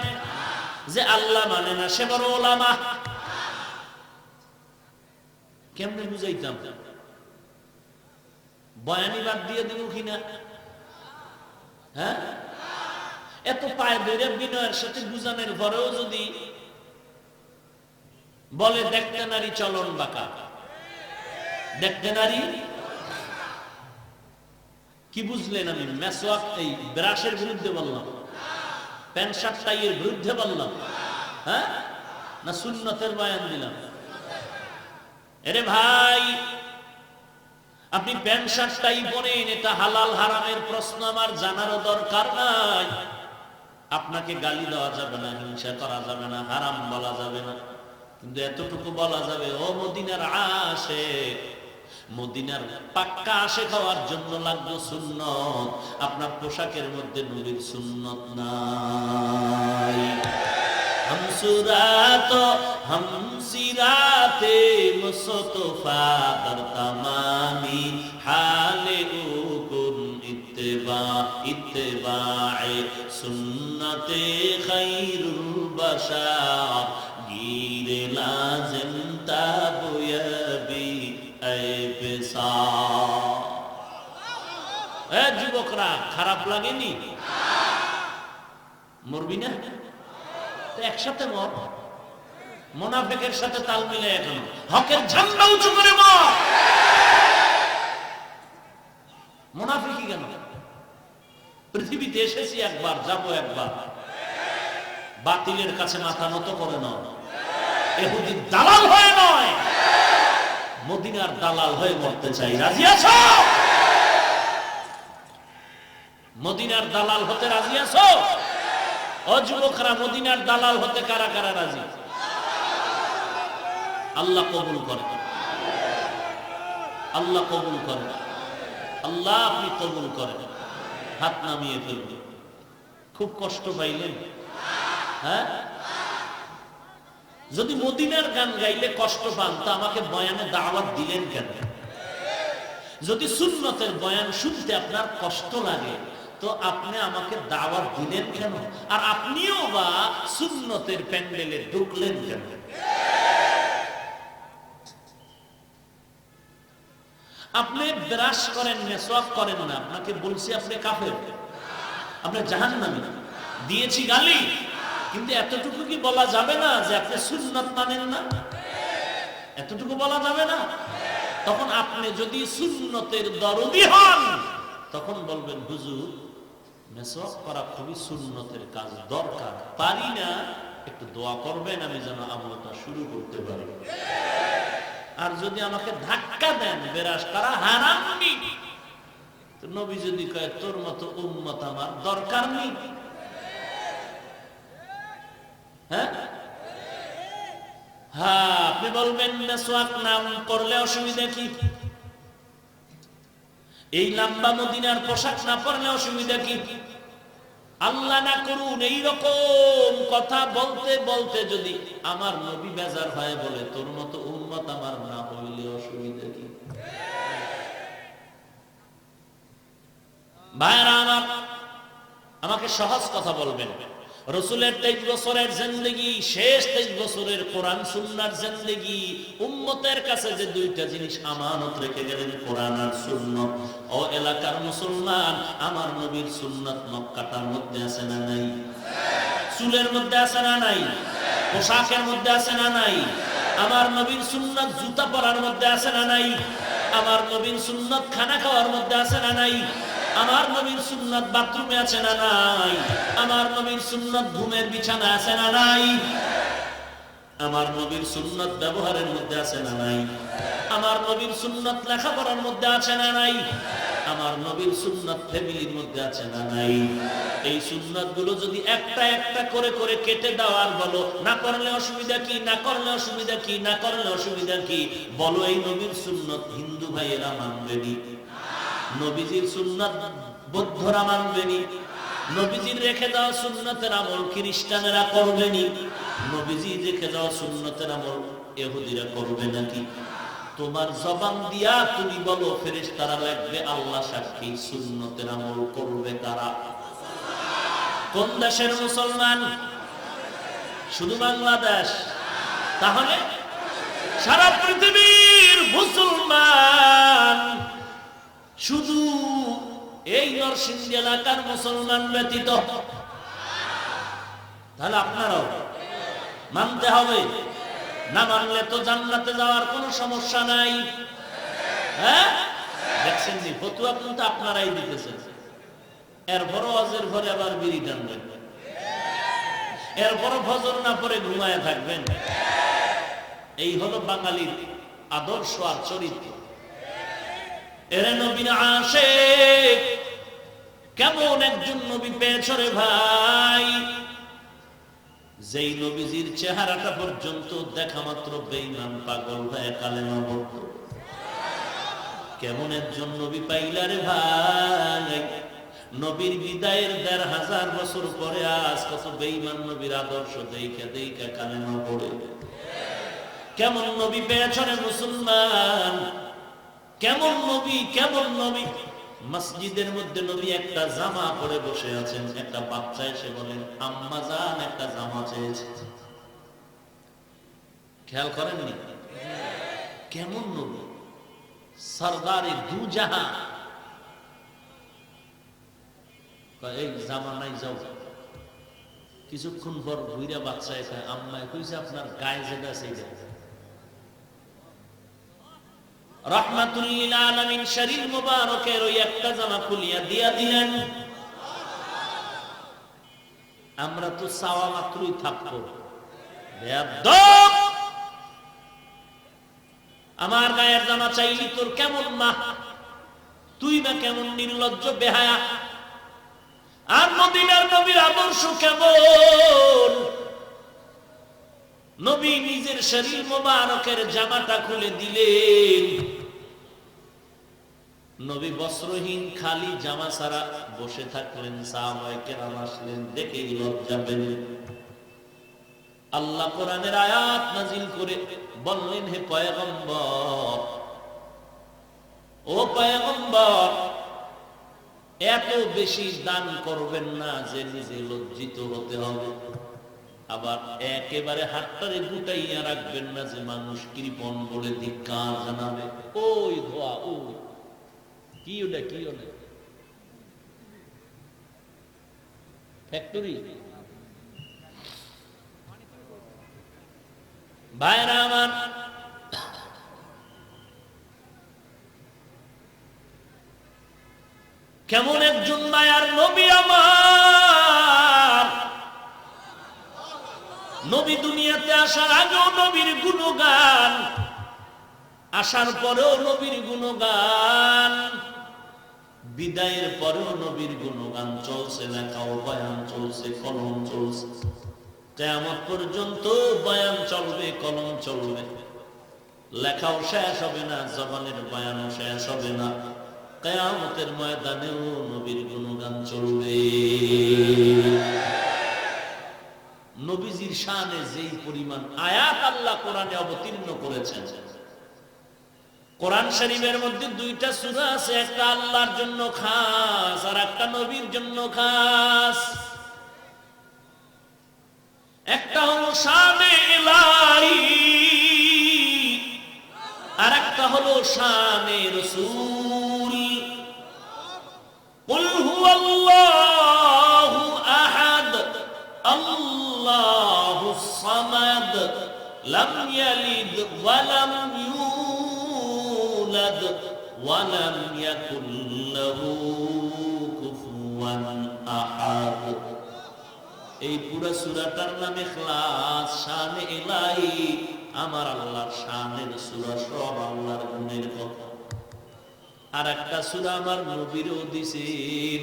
যে আল্লাহ মানে না সে বড় ওলামা। কেমনে বুঝাইতাম? বয়ানি বাদ দিয়ে দিব কিনা? হ্যাঁ, এত পায়ে ধরে বিনয়ের সাথে বুঝানোর পরেও যদি বলে দেখতে নারী চলন বাঁকা, দেখতে নারী, কি বুঝলেন? আমি মেসওয়াক এই ব্রাশের বিরুদ্ধে বললাম, প্যান্ট শার্ট টাইয়ের বিরুদ্ধে বললাম, হ্যাঁ, না সুন্নতের বয়ান দিলাম? এরে ভাই, আপনি প্যান্ট শার্ট টাই পরেন, এটা হালাল হারামের প্রশ্ন আমার জানারও দরকার নাই। আপনাকে গালি দেওয়া যাবে না, হিংসা করা যাবে না, হারাম বলা যাবে না, কিন্তু এতটুকু বলা যাবে, ও মদিনার আশিক, মদিনার পাক্কা আশিক হওয়ার জন্য লাগবে সুন্নত। আপনার পোশাকের মধ্যে নবীর সুন্নত নাই। हम सुरात हम सिराते मुस्तफा दर तमामी हाले उकुन इत्तिबा इत्तिबाए सुन्नते खैरुल बशार गिरे लाजिम ताबुयबी ऐ पेशा। এ যুবকরা, খারাপ লাগেনি? মরবি না? একসাথে মর, মুনাফিকের সাথে তাল মিলে এখন হকের ঝান্ডা উঁচু করে মর। মুনাফিকি কেন? পৃথিবীতে এসেছি একবার, যাব একবার, বাতিলের কাছে মাথা নত করে নাও। ইহুদির দালাল হয়ে নয়, মদিনার দালাল হয়ে মরতে চাই। রাজি আছো? মদিনার দালাল হতে রাজি আছো? ও যুবকরা, মদিনার দালাল হতে কারা কারা রাজি? আল্লাহ কবুল করে, আল্লাহ কবুল করে, আল্লাহ আপনি কবুল করেন। হাত নামিয়ে ফেলবেন। খুব কষ্ট পাইলেন? হ্যাঁ, যদি মদিনার গান গাইলে কষ্ট পান তো আমাকে বয়ানে দাওয়াত দিলেন কেন? যদি সুন্নতের বয়ান শুনতে আপনার কষ্ট লাগে তো আপনি আমাকে দাওয়াত দিলেন কেন? আর আপনিও বা সুন্নতের প্যান্ডেলে ঢুকলেন কেন? আপনি ব্রাশ করেন, মেসওয়াক করেন না, আপনাকে বলছি আপনি কাফের, আপনি জাহান্নামী, দিয়েছি গালি, কিন্তু এতটুকু কি বলা যাবে না যে আপনি সুন্নত মানেন না? এতটুকু বলা যাবে না? তখন আপনি যদি সুন্নতের দরদি হন তখন বলবেন, হুজুর মেসওয়াক করা খুবই সুন্নতের কাজ, দরকার, পারি না, একটু দোয়া করবেন আমি যেন আমলটা শুরু করতে পারি। আর যদি আমাকে ধাক্কা দেন বেরাস করা হারাম নেই, তো নবী যদি কয় তোর মতো উম্মত আমার দরকার নেই, হ্যাঁ, হ্যাঁ, আপনি বলবেন মেসওয়াক নাম করলে অসুবিধা কি? এই লম্বা মদিনার পোশাক না পরলে অসুবিধা কি? আল্লাহ না করুন এইরকম কথা বলতে বলতে যদি আমার নবী বেজার হয়, বলে তোর মতো উম্মত আমার না হইলে অসুবিধা কি? ভাইরা আমার, আমাকে সহজ কথা বলবেন। রসুলের 23 বছরের জিন্দেগি, শেষ 23 বছরের কোরআন সুন্নাহর জিন্দেগি, উম্মতের কাছে যে দুইটা জিনিস আমানত রেখে গেলেন, কোরআন আর সুন্নাহ। ও এলাকার মুসলমান, আমার নবীর সুন্নাত নখ কাটার মধ্যে আছে না নাই? চুলের মধ্যে আছে না নাই? পোশাকের মধ্যে আছে না নাই? আমার নবীর সুন্নাত জুতা পরার মধ্যে আছে না নাই? আমার নবীর সুন্নাত খানা খাওয়ার মধ্যে আছে না নাই? আমার নবীর সুন্নাত বাথরুমে আছে না নাই? আমার নবীর সুন্নাত ঘুমের বিছানা আছে না নাই? আমার নবীর সুন্নাত ব্যবহারের মধ্যে আছে না নাই? আমার নবীর সুন্নাত লেখাপড়ার মধ্যে আছে না নাই? আমার নবীর সুন্নাত ফ্যামিলির মধ্যে আছে না নাই? এই সুন্নাত গুলো যদি একটা একটা করে করে কেটে দেওয়ার বলো, না করলে অসুবিধা কি, না করলে অসুবিধা কি, না করলে অসুবিধা কি, বলো এই নবীর সুন্নাত হিন্দু ভাইয়েরা মানবেনি? নবীজির সুন্নাত বৌদ্ধরা মানবেনি? নবীজির রেখে দেওয়া সুন্নতের আমল খ্রিস্টানেরা করবেনি? নবীজি রেখে দেওয়া সুন্নতের আমল ইহুদিরা করবে নাকি? তোমার জবান দিয়া তুমি বলো ফেরেশতারা লাগবে, আল্লাহ সাক্ষী, সুন্নতের আমল করবে কারা? কোন দেশের মুসলমান? শুধু বাংলাদেশ? তাহলে সারা পৃথিবীর মুসলমান, শুধু এই নরসিংদী এলাকার মুসলমান ব্যতীত। তাহলে আপনারাও মানতে হবে, না মানলে তো জান্নাতে যাওয়ার কোনো সমস্যা নাই। হ্যাঁ, দেখছেন নি ফতুয়া কিন্তু আপনারাই দিতেছেন। এরপরও আজের ঘরে আবার বিড়ি টানবেন, এরপরও ফজর না পরে ঘুমায় থাকবেন। এই হলো বাঙালির আদর্শ আর চরিত্র। এরে নবীর আশিক, কেমন একজন নবী পেয়েছ রে ভাই, যেই নবীজির চেহারাটা পর্যন্ত দেখা মাত্র বেঈমান পাগল হয়ে কালেমা পড়ত। কেমন একজন নবী পাইলা রে ভাই, নবীর বিদায়ের ১৫০০ বছর পরে আজ কত বেঈমান নবীর আদর্শ দেইখা দেইখা কালেমা পড়ে। কেমন নবী পেয়েছ রে মুসলমান, কেমন নবী, কেমন নবী। মসজিদের মধ্যে নবী একটা জামা পরে বসে আছেন, একটা বাচ্চা এসে বলেন আম্মা জান একটা জামা চেয়েছে। খেয়াল করেননি? কেমন নবী, সরদারে দু জাহান। এই জামা নাই, যাও। কিছুক্ষণ পর ঘুরে বাচ্চা এসে আম্মায় কইছে আপনার গায়ে যেটা সেইটা। রাহমাতুল লিল আলামিন শরীর মুবারকের ওই একটা জামা খুলিয়া দিয়া দিলেন। আমরা তো চাওয়া মাত্রই থাকবো, বেয়াদব, আমার গায়ের জামা চাইলি তোর কেমন মা, তুই না কেমন নির্লজ্জ বেহায়া। আর মদিনার নবীর আদর্শ কেমন, নবী নিজের শরীর মোবারকের জামাটা খুলে দিলেন। নবী বস্ত্রহীন খালি জামা ছাড়া বসে থাকলেন। সাহাবায়ে কেরাম আসলেন, দেখেই লজ্জা পেলেন। আল্লাহ কোরআনের আয়াত নাজিল করে বললেন, হে পয়গম্বর, ও পয়গম্বর, এত বেশি দান করবেন না যে নিজে লজ্জিত হতে হবে। আবার একেবারে হাতটারে গুটাইয়া রাখবেন না যে মানুষ কৃপণ বলে ধিক্কার জানাবে। ওই ধোয়া, ওই কি ওটা, কি ওটা ফ্যাক্টরি। ভাইরা আমার, কেমন একজন মায়ার নবী আমার। নবী দুনিয়াতে আসার আগেও নবীর গুণগান, আসার পরেও নবীর গুণগান, বিদায়ের পরেও নবীর গুণগান চলছে, লেখাও বয়ান চলছে, কলম চলছে। কিয়ামত পর্যন্ত বয়ান চলবে, কলম চলবে, লেখাও শেষ হবে না, জবানের বয়ানও শেষ হবে না। কিয়ামতের ময়দানেও নবীর গুণগান চলবে। নবীজির শানে যেই পরিমাণ আয়াত আল্লাহ কোরআনে অবতীর্ণ করেছেন। কোরআন শরীফের মধ্যে দুইটা সূরা আছে, একটা আল্লাহর জন্য খাস আর একটা নবীর জন্য খাস। একটা হলো শানে ইলাহি আর একটা হলো শানে রাসূল। কুল হুয়াল্লাহু আহাদ আল্লাহুস সামাদ লাম ইয়ালিদ ওয়া লাম ইউলাদ ওয়া লাম ইয়াকুল লাহু কুফুয়ান আহাদ। এই পুরো সূরাটার নাম ইখলাস, শানে ইলাহি, আমার আল্লাহর শানের সূরা, সব আল্লাহর গুণের কথা। আর একটা সূরা আমার নবীরও দিছেন,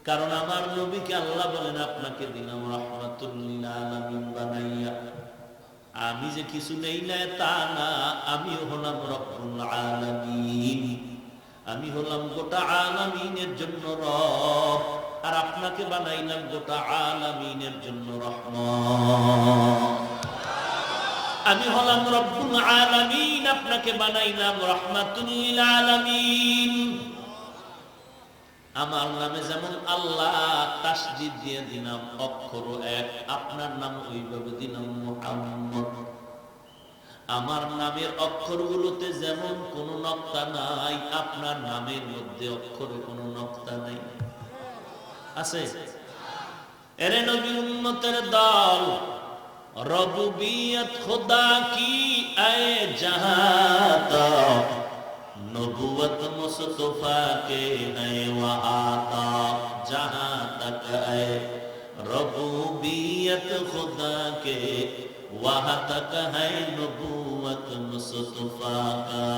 কারণ আমার নবীকে আল্লাহ বলেন আপনাকে দিলাম রাহমাতুল লিল আলামিন বানাইয়া। আমি যে কিছু নেই না তা না, আমিও হলাম রব্বুল আলামিন, আমি হলাম গোটা আলামিনের জন্য রব, আর আপনাকে বানাইলাম গোটা আলামিনের জন্য রহমান। আমি হলাম রব্বুল আলামিন, আপনাকে বানাইলাম রাহমাতুল লিল আলামিন। আমার নামে যেমন আল্লাহ তাসদীদ দিয়ে দিলাম অক্ষর এক, আপনার নাম ওইভাবে দিলাম মুহাম্মদ। আমার নামের অক্ষরগুলোতে যেমন কোনো নক্তা নাই, আপনার নামের মধ্যে অক্ষরে কোনো নক্তা নাই, আছে? এরে নবী উম্মতের দল, রবুবিয়ত খুদা কি আয়ে জাহাঁ তক, নবুয়ত মুস্তফা কে আয়ে ওয়াহাঁ তক, জাহাঁ তক আয়ে রবুবিয়ত খুদা কে वहाँ तक है नबूवत मुस्तफा का।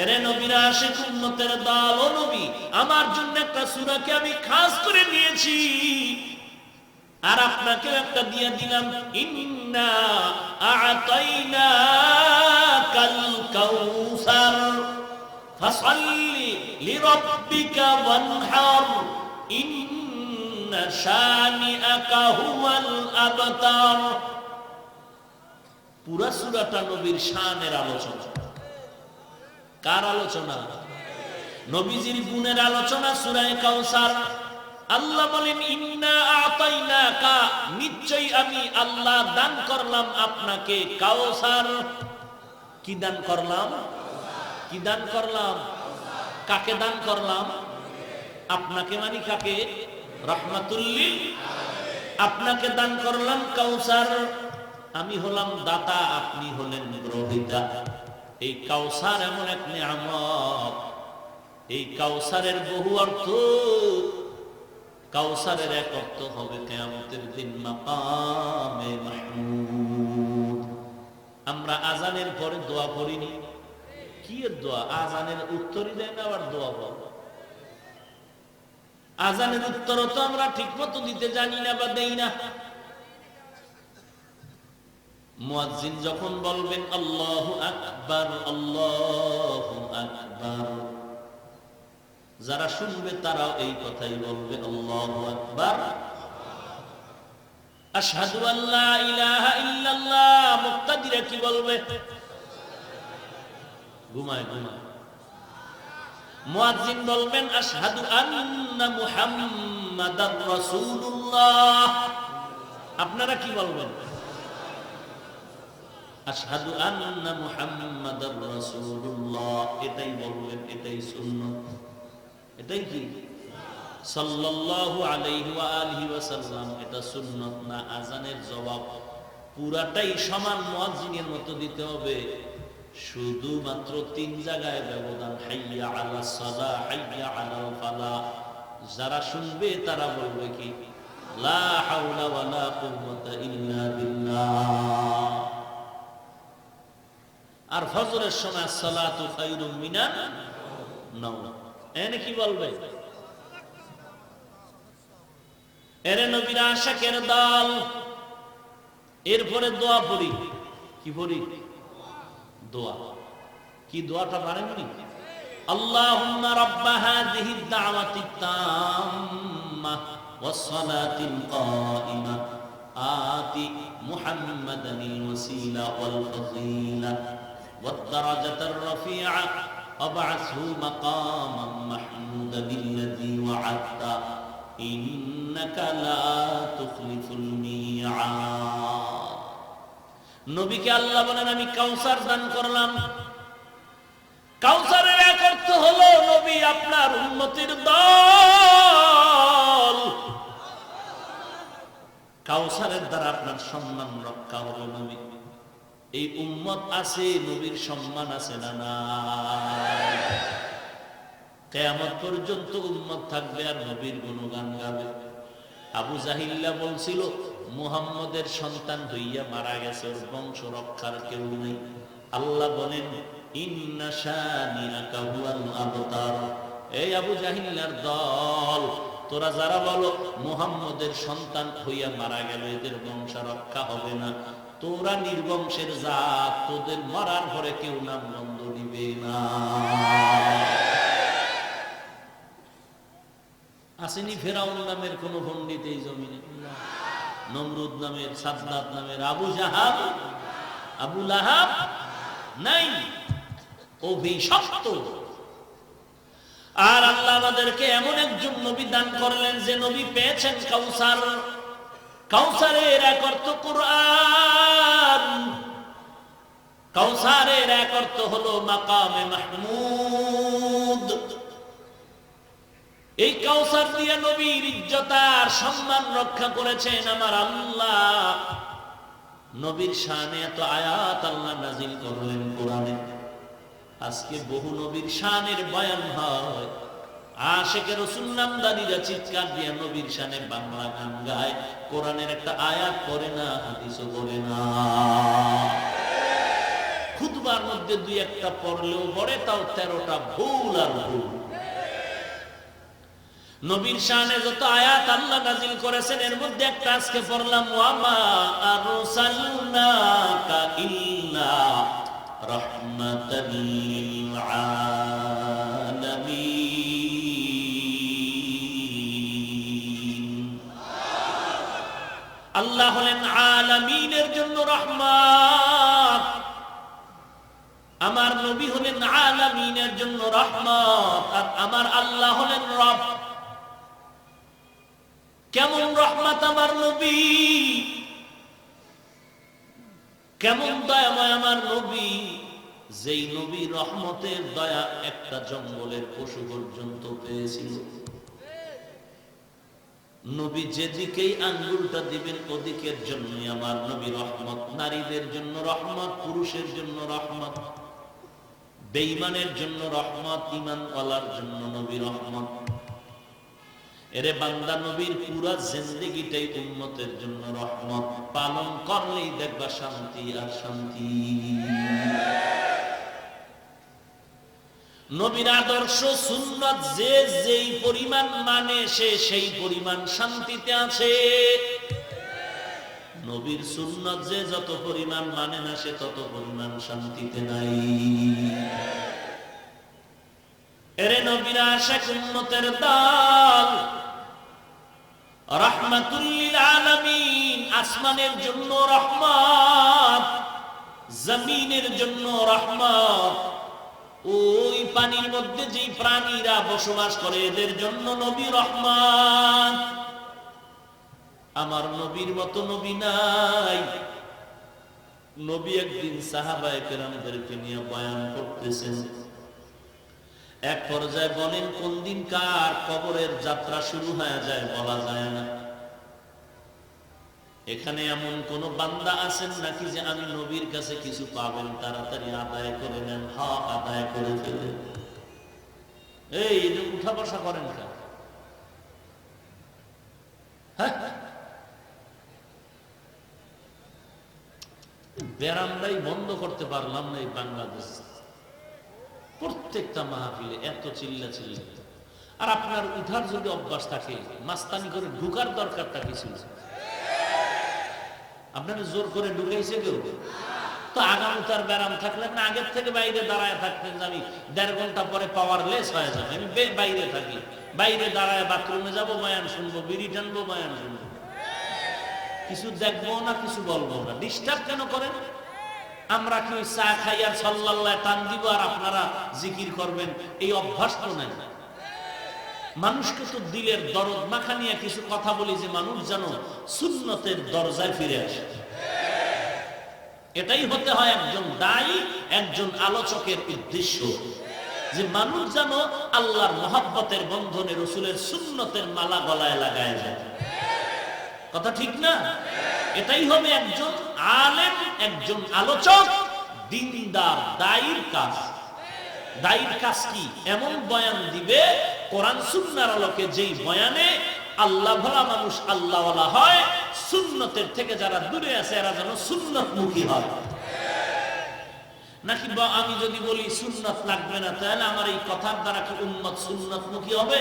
এরে নবীর আশিক উম্মতের দল, ও নবী, আমার জন্য একটা সূরাকে আমি খাস করে নিয়েছি, আর আপনাকে একটা দিয়ে দিলাম। ইন্না আ'তাইনাকাল কাউসার ফাসাল্লি লিরাব্বিকা ওয়ানহার, পুরা সূরাটা নবীর শানের আলোচনা। কার আলোচনা? নবীজির গুণের আলোচনা। সূরা কাউসার, আল্লাহ বলেন ইন্না আ'তাইনাকা, নিশ্চয়ই আমি আল্লাহ দান করলাম আপনাকে কাউসার। কি দান করলাম? কি দান করলাম? কাকে দান করলাম? আপনাকে, মানে কাকে? রাহমাতুল লিল, আপনাকে দান করলাম কাউসার। আমি হলাম দাতা, আপনি হলেন গ্রহীতা। এই কাউসার এমন এক নিয়ামত, এই কাউসারের বহু অর্থ। কাউসারের এক অর্থ হবে কিয়ামতের দিন মাকামে মাহমুদ। আমরা আজানের পরে দোয়া পড়িনি? কি এর দোয়া? আজানের উত্তরই দেয় না, আবার দোয়া বল। আজানের উত্তর তো আমরা ঠিক মতো দিতে জানি না বা দেই না। মুয়াজ্জিন যখন বলবেন আল্লাহু আকবার, আল্লাহু আকবার, যারা শুনবে তারাও এই কথাই বলবে আল্লাহু আকবার। আশহাদু আল্লা ইলাহা ইল্লাল্লাহ, মুক্তাদিরা কি বলবে? ঘুমায় ঘুমায়। মুয়াজ্জিন বলবেন আশহাদু আন্না মুহাম্মাদার রাসূলুল্লাহ, আপনারা কি বলবেন? আশহাদু আন্না মুহাম্মাদার রাসূলুল্লাহ, এটাই বলবেন, এটাই সুন্নাত, এটাই কি সাল্লাল্লাহু আলাইহি ওয়া আলিহি ওয়াসাল্লাম। এটা সুন্নাত না আজানের জবাব। পুরাটাই সমান মুয়াজ্জিনের মতো দিতে হবে, শুধুমাত্র 3 জায়গায় ব্যবধান। হাইয়া আলাস সালাহ, হাইয়া আলাল ফালাহ। যারা শুনবে তারা বলবে কি লা হাওলা ওয়ালা কুওয়াতা ইল্লা বিল্লাহ। আর ফজরের সময় সালাতু খায়রুম মিনান নাওম, এনে কি বলবে? এরে নবীর আশিকের দল, এরপরে দোয়া পড়ি। কি পড়ি? দোয়া। কি দোয়াটা পারেননি? আল্লাহুম্মা রাব্বা হাযিহিদ দাওয়াতিত তাম্মাহ ওয়াস সালাতিল কাইমা আতি মুহাম্মাদানিল ওয়াসিলা ওয়াল ফাযিলা ওয়াদ দারাজাতার রাফিআ ওয়াবআসহু মাকামান মাহমুদান আল্লাযী ওয়া'আদতা ইন্নাকা লা তুখলিফুল মিআদ। নবীকে আল্লাহ বলেন আমি কাউসার দান করলাম। কাউসারের এক অর্থ হলো নবী আপনার উম্মতের দল। কাউসারের দ্বারা আপনার সম্মান রক্ষা হবে। নবী এই উম্মত আছে, নবীর সম্মান আছে না নাই? কিয়ামত পর্যন্ত উম্মত থাকবে আর নবীর গুণগান গাবে। আবু জাহিল্লা বলছিল মুহাম্মদের সন্তান হইয়া মারা গেছে, ওর বংশ রক্ষার কেউ নেই। আল্লাহ বলেন ইন্না শানিআকা হুয়াল আবতার। এই আবু জাহিল্লার দল, তোরা যারা বলো মুহাম্মদের সন্তান হইয়া মারা গেল, এদের বংশ রক্ষা হবে না, তোরা নির্বংশের জাত, তোদের মরার পরে কেউ নাম গন্ধ নিবে না। আসেনি ফেরাউন নামের কোন পণ্ডিত এই জমিনে? নমরুদ নামের, সাদ্দাত নামের, আবু জাহাল, আবু লাহাব নাই। অভিশপ্ত। আর আল্লাহ আমাদেরকে এমন একজন নবী দান করলেন যে নবী পেয়েছেন কাউসার। কাউসারের এক অর্থ কুরআন, কাউসারের এক অর্থ হলো মাকামে মাহমুদ। এই কাউসার দিয়ে নবীর ইজ্জত আর সম্মান রক্ষা করেছেন আমার আল্লাহ। নবীর শানে এত আয়াত আল্লাহ নাজিল করলেন কোরআনে। আজকে বহু নবীর শানের বয়ান হয়, আশিকে রাসূল নামদারিরা চিৎকার দিয়ে নবীর শানে বাংলা গান গায়, কোরআনের একটা আয়াত পড়ে না, হাদিসও পড়ে না। খুতবার মধ্যে দুই একটা পড়লেও পড়ে, তাও 13টা ভুল আর ভুল। নবীর শানে যত আয়াত আল্লাহ নাজিল করেছেন এর মধ্যে একটা আজকে পড়লাম, ওয়ামা আরসালনাকা ইল্লা রাহমাতাল লিল আলামিন। আল্লাহ হলেন আলামিনের জন্য রহমত, আমার নবী হলেন আলামিনের জন্য রহমত, আর আমার আল্লাহ হলেন রব। কেমন রহমত আমার নবী, কেমন দয়াময় আমার নবী, যেই নবী রহমতের দয়া একটা জঙ্গলের পশু পর্যন্ত পেয়েছিল। নবী যেদিকেই আঙ্গুলটা দিবেন ওদিকের জন্য আমার নবী রহমত। নারীদের জন্য রহমত, পুরুষের জন্য রহমত, বেঈমানের জন্য রহমত, ঈমানওয়ালার জন্য নবী রহমত। এরে বান্দা, নবীর পুরা জিন্দেগিটাই উম্মতের জন্য রহমত। পালন করলেই দেখবা শান্তি আর শান্তি। নবীর আদর্শ সুন্নাত যে যেই পরিমাণ মানে সে সেই পরিমাণ শান্তিতে আছে। নবীর সুন্নাত যে যত পরিমাণ মানে না সে তত পরিমাণ শান্তিতে নাই। এরে নবীর আশিক উম্মতের দল, রাহমাতুল লিল আলামিন। আসমানের জন্য রহমত, জমিনের জন্য রহমত। ওই পানির মধ্যে যে প্রাণীরা বসবাস করে এদের জন্য নবী রহমত। আমার নবীর মতো নবী নাই। নবী একদিন সাহাবায়ে কেরামদেরকে নিয়ে বয়ান করতেছেন। এক পর্যায়ে বলেন, কোন দিন কার কবরের যাত্রা শুরু হয়ে যায় বলা যায় না। এখানে এমন কোন বান্দা আছেন নাকি যে আমি নবীর কাছে কিছু পাবেন, তাড়াতাড়ি আদায় করে নেন, হক আদায় করে ফেলেন। এই উঠা বসা করেন কেন? বেরামদাই বন্ধ করতে পারলাম না এই বাংলাদেশ। প্রত্যেকটা মাহফিলে এত চিল্লা চিল্লা। আর আপনার উঠার যদি অভ্যাস থাকে, মাস্তানি করে ঢুকার দরকারটা কি ছিল? আপনাকে জোর করে ঢুকাইছে কেউ? তো আগামী তার ব্যারাম থাকলেন না, আগের থেকে বাইরে দাঁড়ায় থাকতেন। আমি 1.5 ঘন্টা পরে পাওয়ারলেস হয়ে যাবে, আমি বাইরে থাকি, বাইরে দাঁড়ায় বাথরুমে যাবো, বয়ান শুনবো, বিড়ি টানবো, বয়ান শুনবো, কিছু দেখবো না, কিছু বলবো না। ডিস্টার্ব কেন করেন? আমরা কি ওই চা খাই আর সাল্লাল্লাহ টান দিব আর আপনারা জিকির করবেন? এই অভ্যাস তো নাই। মানুষকে তো দিলের দরদ মাখা নিয়ে কিছু কথা বলি যে মানুষ যেন সুন্নতের দরজায় ফিরে আসে। এটাই হতে হয় একজন দায়ী, একজন আলোচকের উদ্দেশ্য, যে মানুষ যেন আল্লাহর মহব্বতের বন্ধনে রাসূলের সুন্নতের মালা গলায় লাগায় যায়। কথা ঠিক না? এটাই হবে একজন আলেম, একজন আলোচক, দিনদার দায়ীর কাজ। দায়ীর কাজ কি? এমন বয়ান দিবে কোরআন সুন্নাহর আলোকে যেই বয়ানে আল্লাহ ভোলা মানুষ আল্লাহওয়ালা হয়, সুন্নতের থেকে যারা দূরে আছে এরা যেন সুন্নতমুখী হয়। নাকি আমি যদি বলি সুন্নত লাগবে না, তাহলে আমার এই কথার দ্বারা কি উম্মত সুন্নতমুখী হবে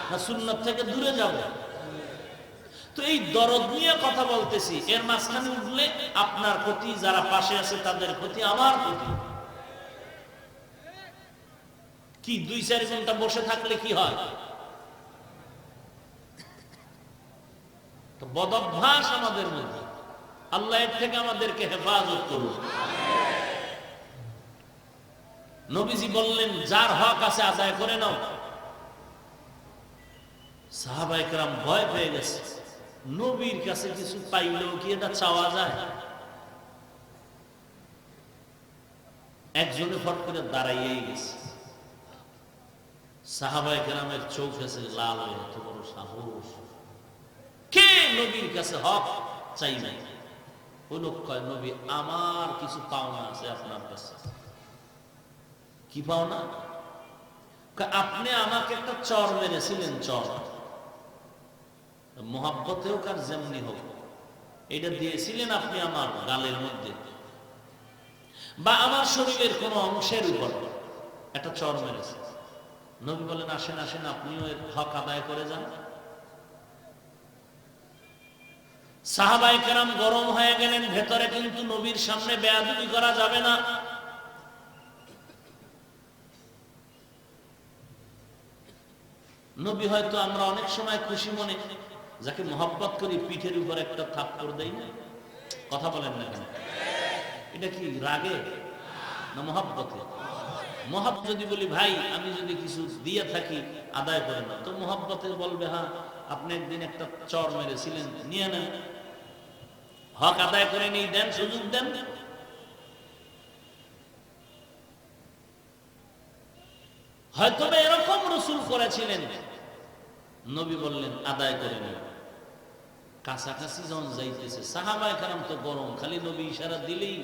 না সুন্নত থেকে দূরে যাবে? তো এই দরদ নিয়ে কথা বলতেছি, এর মাঝখানে উঠলে আপনার ক্ষতি, যারা পাশে আছে তাদের ক্ষতি, আমার ক্ষতি। কি 2-4 ঘন্টা বসে থাকলে কি হয়? তো বদভ্যাস আমাদের মধ্যে, আল্লাহ এর থেকে আমাদেরকে হেফাজত করুন। নবীজি বললেন যার হক আছে আদায় করে নাও। সাহাবায়ে কেরাম ভয় পেয়ে গেছে, নবীর কাছে কিছু পাইলেও কি এটা চাওয়া যায়? একজনে ফট করে দাঁড়াইয়েই গেছে। সাহাবায়ে কেরামের চোখ এসে লাল হয়ে, এত বড় সাহস, কে নবীর কাছে হক চাই নাই? ওই লোক কয়, নবী আমার কিছু পাওনা আছে আপনার কাছে। কি পাওনা? আপনি আমাকে একটা চর মেরেছিলেন, চর মোহাব্বতে হোক আর যেমনি হোক, এটা দিয়েছিলেন আপনি আমার গালের মধ্যে, বা আমার শরীরের কোন অংশের উপর একটা চর মেরেছে। নবী বলেন আসেন আসেন, আপনিও এর হক আদায় করে যান। সাহাবায়ে কেরাম গরম হয়ে গেলেন, ভেতরে কিন্তু নবীর সামনে বেয়াদবি করা যাবে না। নবী হয়তো আমরা অনেক সময় খুশি মনে যাকে মহব্বত করি পিঠের উপর একটা থাপ্পড় দেই না? কথা বলেন না কেন? এটা কি রাগে না মহব্বতে? মহব্বত যদি বলি ভাই আমি যদি কিছু দিয়ে থাকি আদায় করে না, তো মহব্বতে বলবে হ্যাঁ আপনি একদিন একটা চর মেরেছিলেন, নিয়ে নেন, হক আদায় করে নিয়ে দেন, সুযোগ দেন। হয়তো এরকম রাসূল করেছিলেন, নবী বললেন আদায় করে নেন। কাছাকাছি যখন যাইতেছে, সাহাবায়ে কেরাম তো গরম, খালি নবী ইশারা দিলেই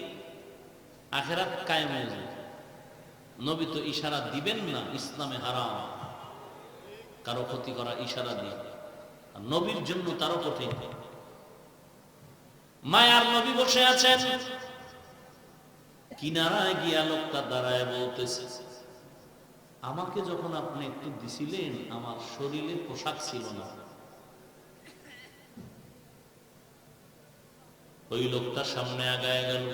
আখিরাত কায়েম হয়ে যায়। নবী তো ইশারা দিবেন না, ইসলামে হারাম কারো ক্ষতি করা ইশারা দিয়ে, আর নবীর জন্য তারও কঠিন। মায়ার নবী বসে আছেন, কিনারায় গিয়া লোকটা দাঁড়ায় বলতেছে, আমাকে যখন আপনি একটু দিছিলেন আমার শরীরে পোশাক ছিল না। ওই লোকটা সামনে আগায় গেল।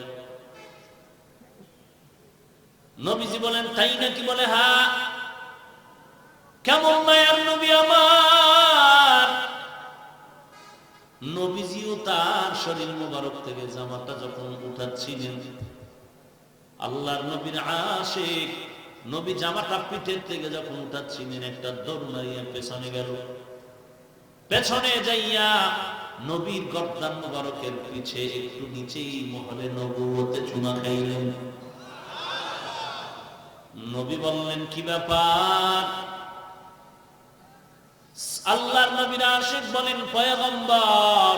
নবীজি বলেন তাই নাকি? বলে হ্যাঁ। কেমন মায়ার নবী আমার! নবীজিও তার শরীর মোবারক থেকে জামাটা যখন উঠাচ্ছিলেন, আল্লাহর নবীর আশিক নবী জামাটা পিঠের থেকে যখন উঠাচ্ছিলেন, একটা দৌড় মারিয়া পেছনে গেল। পেছনে যাইয়া নবীর গর্দান মোবারকের পিছে একটু নিচেই মহলে নবুয়তে চুমা খাইলেন। নবী বললেন কি ব্যাপার? আল্লাহর নবীর আশিক বলেন পয়গম্বর,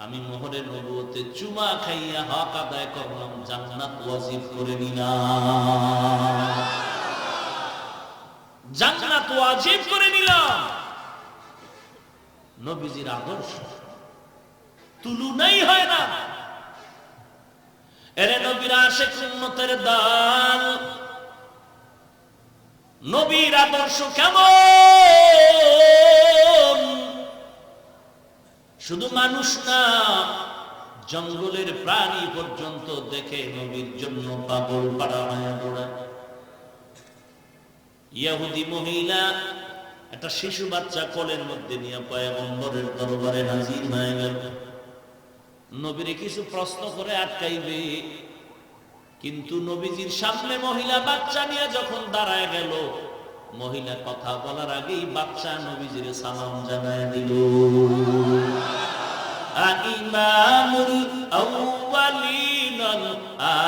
আমি মোহরে নবুয়তে চুমা খাইয়া হক আদায় করলাম, জান্নাত ওয়াজিব করে নিলাম, জান্নাত ওয়াজিব করে নিলাম। নবীজির আদর্শ তুলনাই হয় না। এরে নবীর আশিক উম্মতের দল, নবীর আদর্শ কেমন? শুধু মানুষ না, জঙ্গলের প্রাণী পর্যন্ত দেখে নবীর জন্য পাগল পাড়া হয়ে পড়ে। ইহুদি মহিলা একটা শিশু বাচ্চা কোলের মধ্যে নিয়ে পয়গম্বরের দরবারে হাজির হয়ে গেল। নবীরে কিছু প্রশ্ন করে আটকাইবে, কিন্তু নবীজির সামনে মহিলা বাচ্চা নিয়ে যখন দাঁড়ায় গেল, মহিলা কথা বলার আগেই বাচ্চা নবীজির সালাম জানায় দিল। ইমামুল আউয়ালিন আল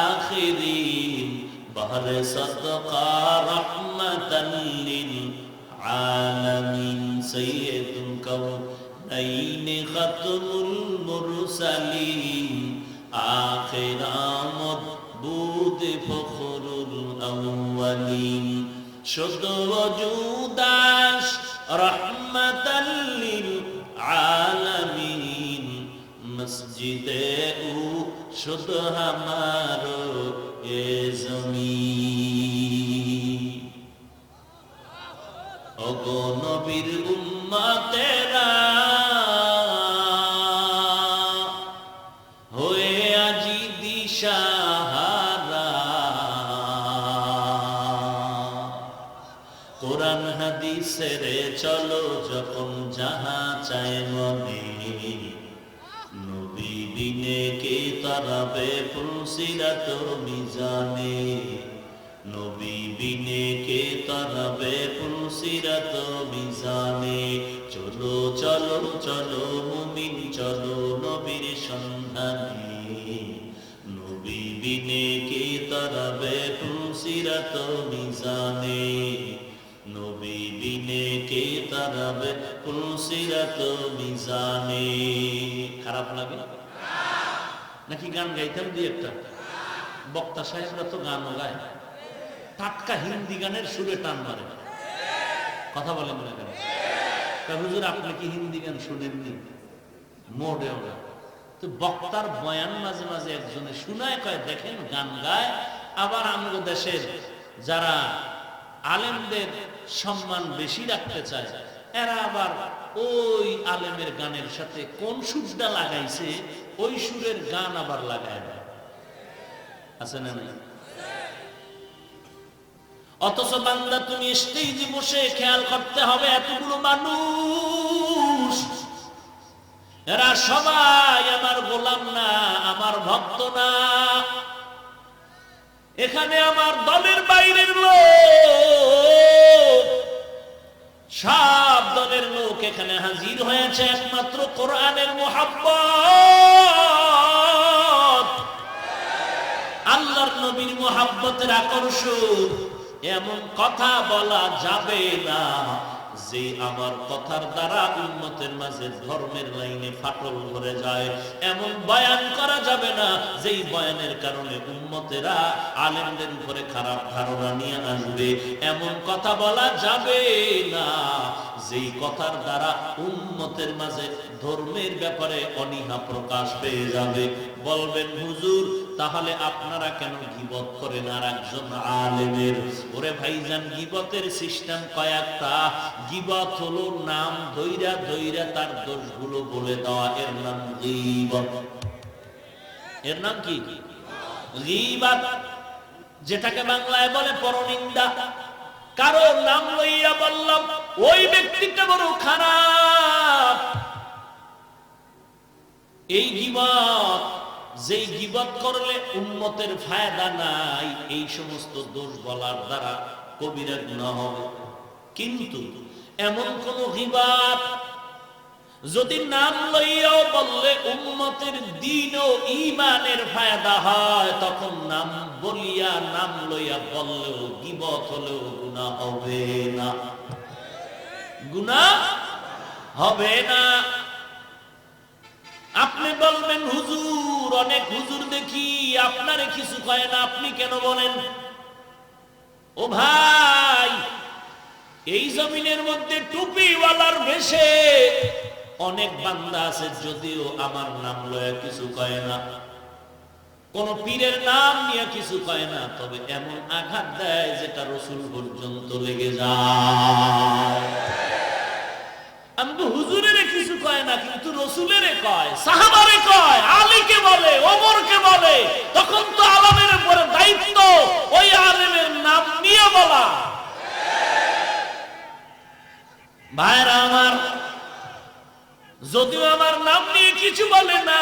আখিরিন বাহরে সাদকা রাহমাতাল লিল আলামিন সাইয়্যিদুল কাউনাইন খাতমুল মুরসালিন আখির আমদ বুদ ফখরুল আউয়ালিন শুদ্ধ ওজুদাস রাহমাতাল জিতে উ শুধু হামারো এ জমিন। ওগো নবীর উম্মতেরা হয়ে আজি দিশাহারা, কোরআন হাদিসের চলো যখন যাহা চায় মনে, নবী বিনে কে তারাবে ফুলসিরাত মিজানে, নবী বিনে কে তারাবে ফুলসিরাত মিজানে। চলো চলো চলো মুমিন চলো নবীর সন্ধানে, নবী বিনে কে তারাবে ফুলসিরাত মিজানে, নবী বিনে কে তারাবে ফুলসিরাত মিজানে। খারাপ লাগে নাকি? গান গাইতাম দিয়ে একটা বক্তা সাহেবরা তো গানও গায়, টাটকা হিন্দি গানের সুরে টান মারে। কথা বলেন না কেন? হুজুর আপনি কি হিন্দি গান শুনেননি? মোটেও না। তো বক্তার বয়ান মাঝে মাঝে একজনে শুনায় কয় দেখেন গান গায়, আবার আমাদের দেশের যারা আলেমদের সম্মান বেশি রাখতে চায় এরা আবার ওই আলেমের গানের সাথে কোন সুরটা লাগাইছে ওই সুরের গান আবার লাগায় না। আছে না নাই? অথচ বান্দা তুমি স্টেজে বসে খেয়াল করতে হবে এতগুলো মানুষ এরা সবাই আমার গোলাম না, আমার ভক্ত না। এখানে আমার দলের বাইরের লোক, সব দলের লোক এখানে হাজির হয়েছে একমাত্র কোরআনের মুহাব্বত, আল্লাহর নবীর মুহাব্বতের আকর্ষণ। এমন কথা বলা যাবে না যে আমার কথার দ্বারা উম্মতের মাঝে ধর্মের লাইনে ফাটল ধরে যায়। এমন বয়ান করা যাবে না যেই বয়ানের কারণে উম্মতেরা আলেমদের উপরে খারাপ ধারণা নিয়ে আসবে। এমন কথা বলা যাবে না যেই কথার দ্বারা উম্মতের মাঝে ধর্মের ব্যাপারে অনীহা প্রকাশ পেয়ে যাবে। বলবেন হুজুর তাহলে আপনারা কেন গীবত করেন আর একজন আলেমের? ওরে ভাইজান, গীবতের সিস্টেম কয়েকটা। গীবত হলো নাম ধইরা ধইরা তার দোষগুলো বলে দেওয়া, এর নাম গীবত। এর নাম কি? গীবত, যেটাকে বাংলায় বলে পরনিন্দা। কারো নাম লইয়া বললাম ওই ব্যক্তিটা বড় খারাপ। এই গীবত, যেই গীবত করলে উম্মতের ফায়দা নাই, এই সমস্ত দোষ বলার দ্বারা কবিরা গুনাহ হবে। কিন্তু এমন কোন গীবত যদি নাম লইয়াও বললে উম্মতের দ্বীন ও ঈমানের ফায়দা হয়, তখন নাম বলিয়া নাম লইয়া বললেও গীবত হলেও গুনাহ হবে না, গুনাহ হবে না। আপনি বলবেন হুজুর, অনেক হুজুর দেখি আপনারে কিছু কয় না, আপনি কেন বলেন? ও ভাই, এই জমিনের মধ্যে টুপিওয়ালার বেশে অনেক বান্দা আছে, যদিও আমার নাম লয়া কিছু কয় না, কোন পীরের নাম নিয়ে কিছু কয় না, তবে এমন আঘাত দেয় যেটা রাসূল পর্যন্ত লেগে যায়। আমি তো হুজুরের কিছু কয় না, কিন্তু রাসূলের কয়, সাহাবারে কয়, আলীকে বলে, ওমরকে বলে, তখন তো আলেমের উপরে দায়িত্ব ওই আলেমের নাম নিয়ে বলা। ভাইরা আমার, যদিও আমার নাম নিয়ে কিছু বলে না,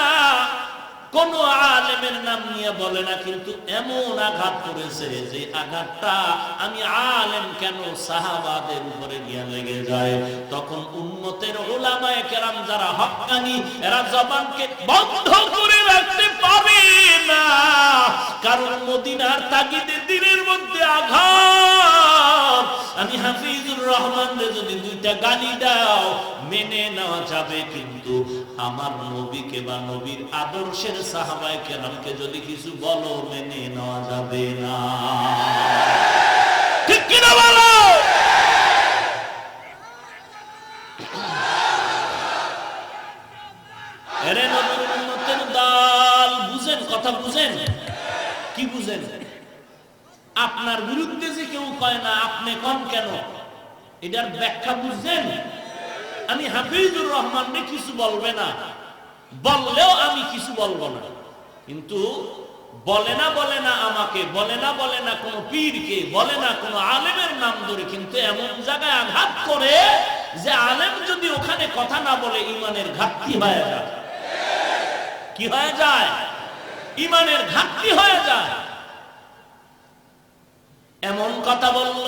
কোন আলেমের নাম নিয়ে বলে না, কিন্তু এমন আঘাত করেছে যে আঘাতটা আমি আলেম কেন সাহাবাদের উপরে গিয়ে লেগে যায়। তখন উম্মতের উলামায়ে কেরাম যারা হক্কানি, এরা জবানকে বন্ধ করে রাখতে পারে না, কারণ মদিনার তাগিদে দিনের মধ্যে আঘাত। আমি হাফিজুর রহমানরে যদি দুইটা গালি দাও মেনে নেওয়া যাবে, কিন্তু আমার নবীকে বা নবীর আদর্শের সাহাবায়ে কেরামকে যদি কিছু বলো মেনে নেওয়া যাবে না। ঠিক কি না বলো? এরে নবীর উম্মতের কথা বুঝেন? কি বুঝেন? আপনার বিরুদ্ধে যে কেউ কয় না, আপনি কম কেন, এটার ব্যাখ্যা বুঝছেন? আমি হাফিজুর রহমানকে কিছু বলবে না, বললেও আমি কিছু বলবো না, কিন্তু বলে না আমাকে, বলে না কোনো পীরকে, বলে না কোনো আলেমের নাম ধরে, কিন্তু এমন জায়গায় আঘাত করে যে আলেম যদি ওখানে কথা না বলে ইমানের ঘাটতি হয়ে যায়। কি হয়ে যায়? ইমানের ঘাটতি হয়ে যায়। এমন কথা বলল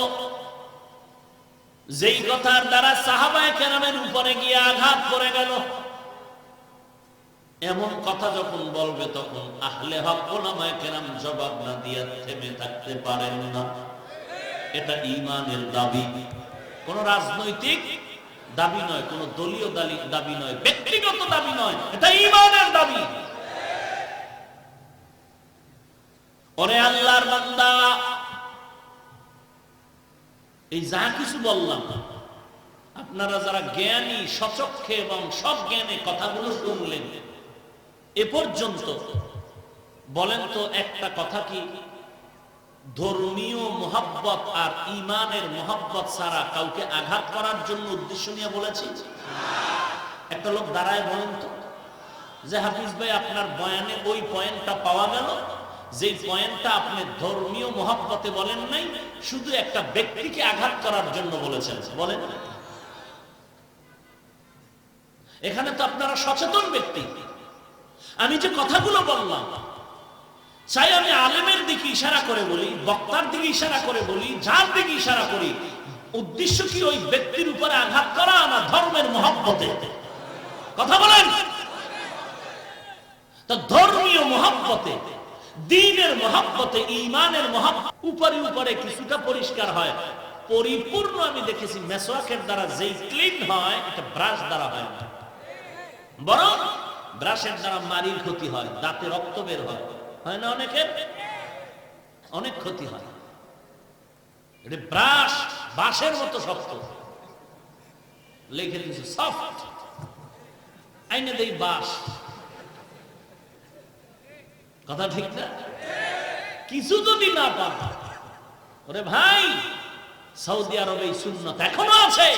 যেই কথার দ্বারা সাহাবায়ে কেরামের উপরে গিয়ে আঘাত করে গেল। এমন কথা যখন বলবে তখন আহলে হক উলামায়ে কেরাম জবাব না দিয়ে থেমে থাকতে পারেন না। এটা ঈমানের দাবি, কোন রাজনৈতিক দাবি নয়, কোন দলীয় দাবি নয়, ব্যক্তিগত দাবি নয়, এটা ঈমানের দাবি। ওরে আল্লাহর বান্দা, এই যা কিছু বললাম, আপনারা যারা জ্ঞানী, সচক্ষে এবং সব জ্ঞানে কথাগুলো শুনলেন এ পর্যন্ত, বলেন তো একটা কথা কি ধর্মীয় মোহাব্বত আর ঈমানের মোহাব্বত ছাড়া কাউকে আঘাত করার জন্য উদ্দেশ্য নিয়ে বলেছি? একটা লোক দাঁড়ায় বলেন তো যে হাফিজ ভাই আপনার বয়ানে ওই পয়েন্টটা পাওয়া গেল, যে পয়েন্টটা আপনি ধর্মীয় মোহাব্বতে বলেন নাই, শুধু একটা ব্যক্তিকে আঘাত করার জন্য বলেছেন, বলেন। এখানে তো আপনারা সচেতন ব্যক্তি। আমি যে কথাগুলো বললাম, চাই আমি আলেমের দিকে ইশারা করে বলি, বক্তার দিকে ইশারা করে বলি, যার দিকে ইশারা করি, উদ্দেশ্য কি ওই ব্যক্তির উপরে আঘাত করা না ধর্মের মোহাব্বতে? কথা বলেন। তো ধর্মীয় মোহাব্বতে, দ্বীনের মোহাব্বতে, ঈমানের মোহাব্বত উপরে উপরে কিছুটা পরিষ্কার হয়, পরিপূর্ণ আমি দেখেছি মেসওয়াকের দ্বারা যেই ক্লিন হয়, এটা ব্রাশ দ্বারা হয় না, বরং ব্রাশের দ্বারা মারির ক্ষতি হয়, দাঁতে রক্ত বের হয়, হয় না? অনেকের অনেক ক্ষতি হয়। এটা ব্রাশ বাঁশের মতো শক্ত, লিখে দিয়েছে সফট, আইনে দেই বাঁশ। কথা ঠিক না? কিছু যদি না পান, ওরে ভাই, সৌদি আরবে এই সুন্নত এখনো আছে,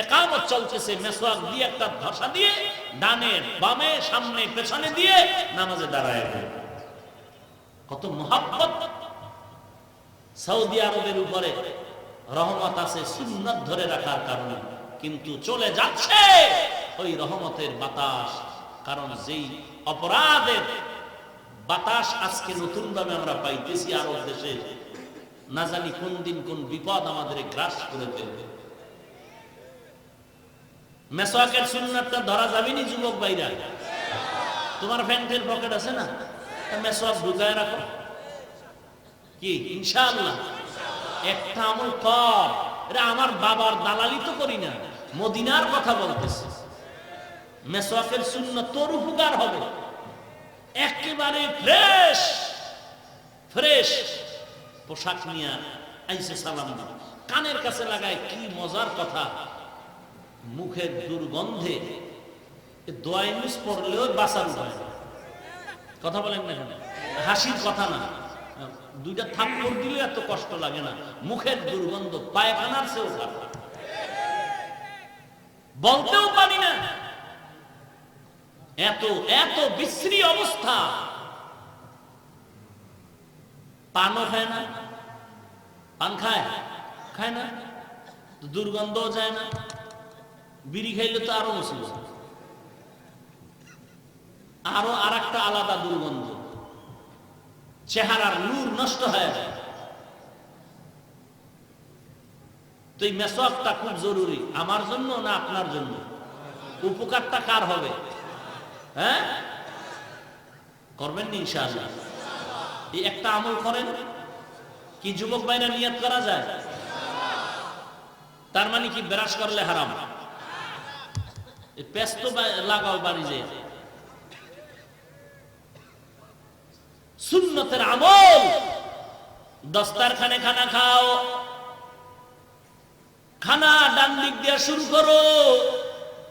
ইকামত চলতেছে, মেসওয়াক দিয়ে একটা ঘষা দিয়ে ডানে বামে সামনে পেছনে দিয়ে নামাজে দাঁড়ায়। কত মুহাব্বত সৌদি আরবের উপরে, রহমত আছে সুন্নাত ধরে রাখার কারণে, কিন্তু চলে যাচ্ছে ওই রহমতের বাতাস। কারণ যেই অপরাধের বাতাস আজকে নতুন ভাবে আমরা পাইতেছি আরব দেশে, না জানি কোন দিন কোন বিপদ আমাদের গ্রাস করে ফেলবে। মেসওয়াকের সুন্নাতটা ধরা যাবেনি যুবক ভাইরা? তোমার প্যান্টের পকেট আছে না, মেসওয়াক ঢুকায় রাখো, কি ইনশাআল্লাহ একটা আমল কর। এটা আমার বাবার দালালি তো করি না, মদিনার কথা বলতেছি। মেসওয়াকের সুন্নাত তোর উপকার হবে। একেবারে ফ্রেশ ফ্রেশ পোশাক নিয়ে আইসে সালাম দিবে, কানের কাছে লাগায়, কি মজার কথা, মুখের দুর্গন্ধে দোয়া ইউজ পড়লেও বাঁচার উপায় না। কথা বলেন না, কেন হাসির কথা না, দুইটা থাপ্পড় দিলে এত কষ্ট লাগে না, মুখের দুর্গন্ধ পায়খানার চেয়েও খারাপ, বলতেও পারি না, এত এত বিশ্রী অবস্থা। পানও খায় না, পান খায় খায় না, দুর্গন্ধও যায় না, বিড়ি খাইলে তো আরো মুসিবত, আরো আর একটা আলাদা দুর্গন্ধ, চেহারার নূর নষ্ট হয়ে যায়। তো এই মেসওয়াকটা খুব জরুরি, আমার জন্য না আপনার জন্য? উপকারটা কার হবে? হ্যাঁ, করবেন নি ইনশাআল্লাহ? এই একটা আমল করেন, কি যুবক ভাইরা নিয়ত করা যায়? তার মানে কি ব্রাশ করলে হারাম? পেস্ট লাগাও বাড়ি যে, সুন্নতের আমল। দস্তারখানে খানা খাও, খানা ডান দিক দিয়ে শুরু করো,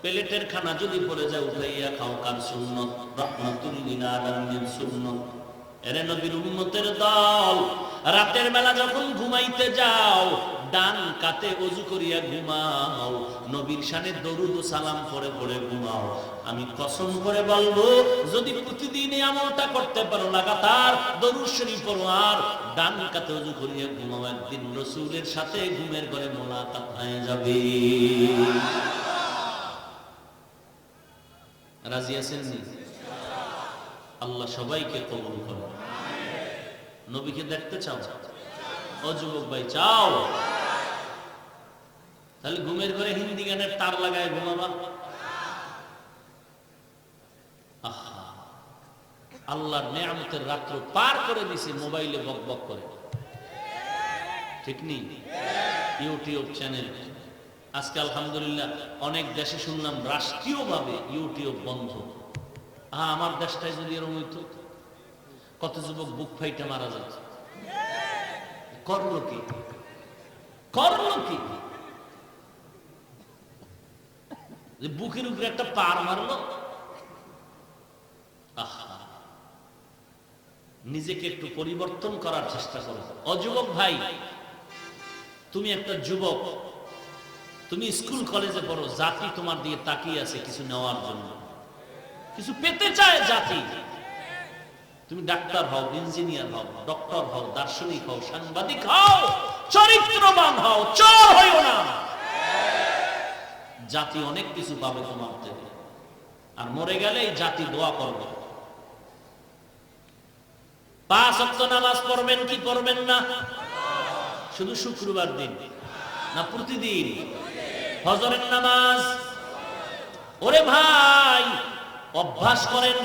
প্লেটের খানা যদি পড়ে যায় উঠাইয়া খাও, কার সুন্নত? রাহমাতুল লিল আলামিন সুন্নত। এরে নবীর উম্মতের দল, রাতের বেলা যখন ঘুমাইতে যাও ডান কাতে ওযু করিয়া ঘুমাও, নবীর শানে দরুদ ও সালাম পড়ে পড়ে ঘুমাও। আমি কসম করে বলবো, যদি প্রতিদিন এই আমলটা করতে পারো, লাগাতার দরুদ শরীফ পড়ো আর ডান কাতে ওযু করিয়া ঘুমাও, একদিন রাসূলের সাথে ঘুমের ঘরে মোলাকাত হয়ে যাবে। রাজি আছেন? আল্লাহ সবাইকে কবুল করুন। নবীকে দেখতে চাও? ও যুবক ভাই, চাও? তাহলে ঘুমের ঘরে হিন্দি গানের তার লাগায় ঘুমাবা? আহা, আল্লাহর নেয়ামতের রাত্র পার করে দিছে মোবাইলে বকবক করে, ঠিক নেই? ইউটিউব চ্যানেল আজকে আলহামদুলিল্লাহ অনেক দেশে শুনলাম রাষ্ট্রীয়ভাবে ইউটিউব বন্ধ। আমার দেশটাই যদি এরকম হইতো, কত যুবক বুক ফাইটে মারা যাচ্ছে। করলো কি? করলো কি? যে বুকের উপরে একটা পার মারলো। আহা, নিজেকে একটু পরিবর্তন করার চেষ্টা করো। অযুবক ভাই, তুমি একটা যুবক, তুমি স্কুল কলেজে পড়ো, জাতি তোমার দিকে তাকিয়ে আছে কিছু নেওয়ার জন্য, কিছু পেতে চায় জাতি। তুমি ডাক্তার হও, ইঞ্জিনিয়ার হও, ডক্টর হও, দার্শনিক হও, সাংবাদিক হও, চরিত্রবান হও, চোর হইও না। জাতি অনেক কিছু পাবে তোমার থেকে, আর মরে গেলে এই জাতি দোয়া করবে। 5 ওয়াক্ত নামাজ পড়বেন কি পড়বেন না? শুধু শুক্রবার দিন না প্রতিদিন? ফজরের নামাজ, ওরে ভাই অভ্যাস করেন,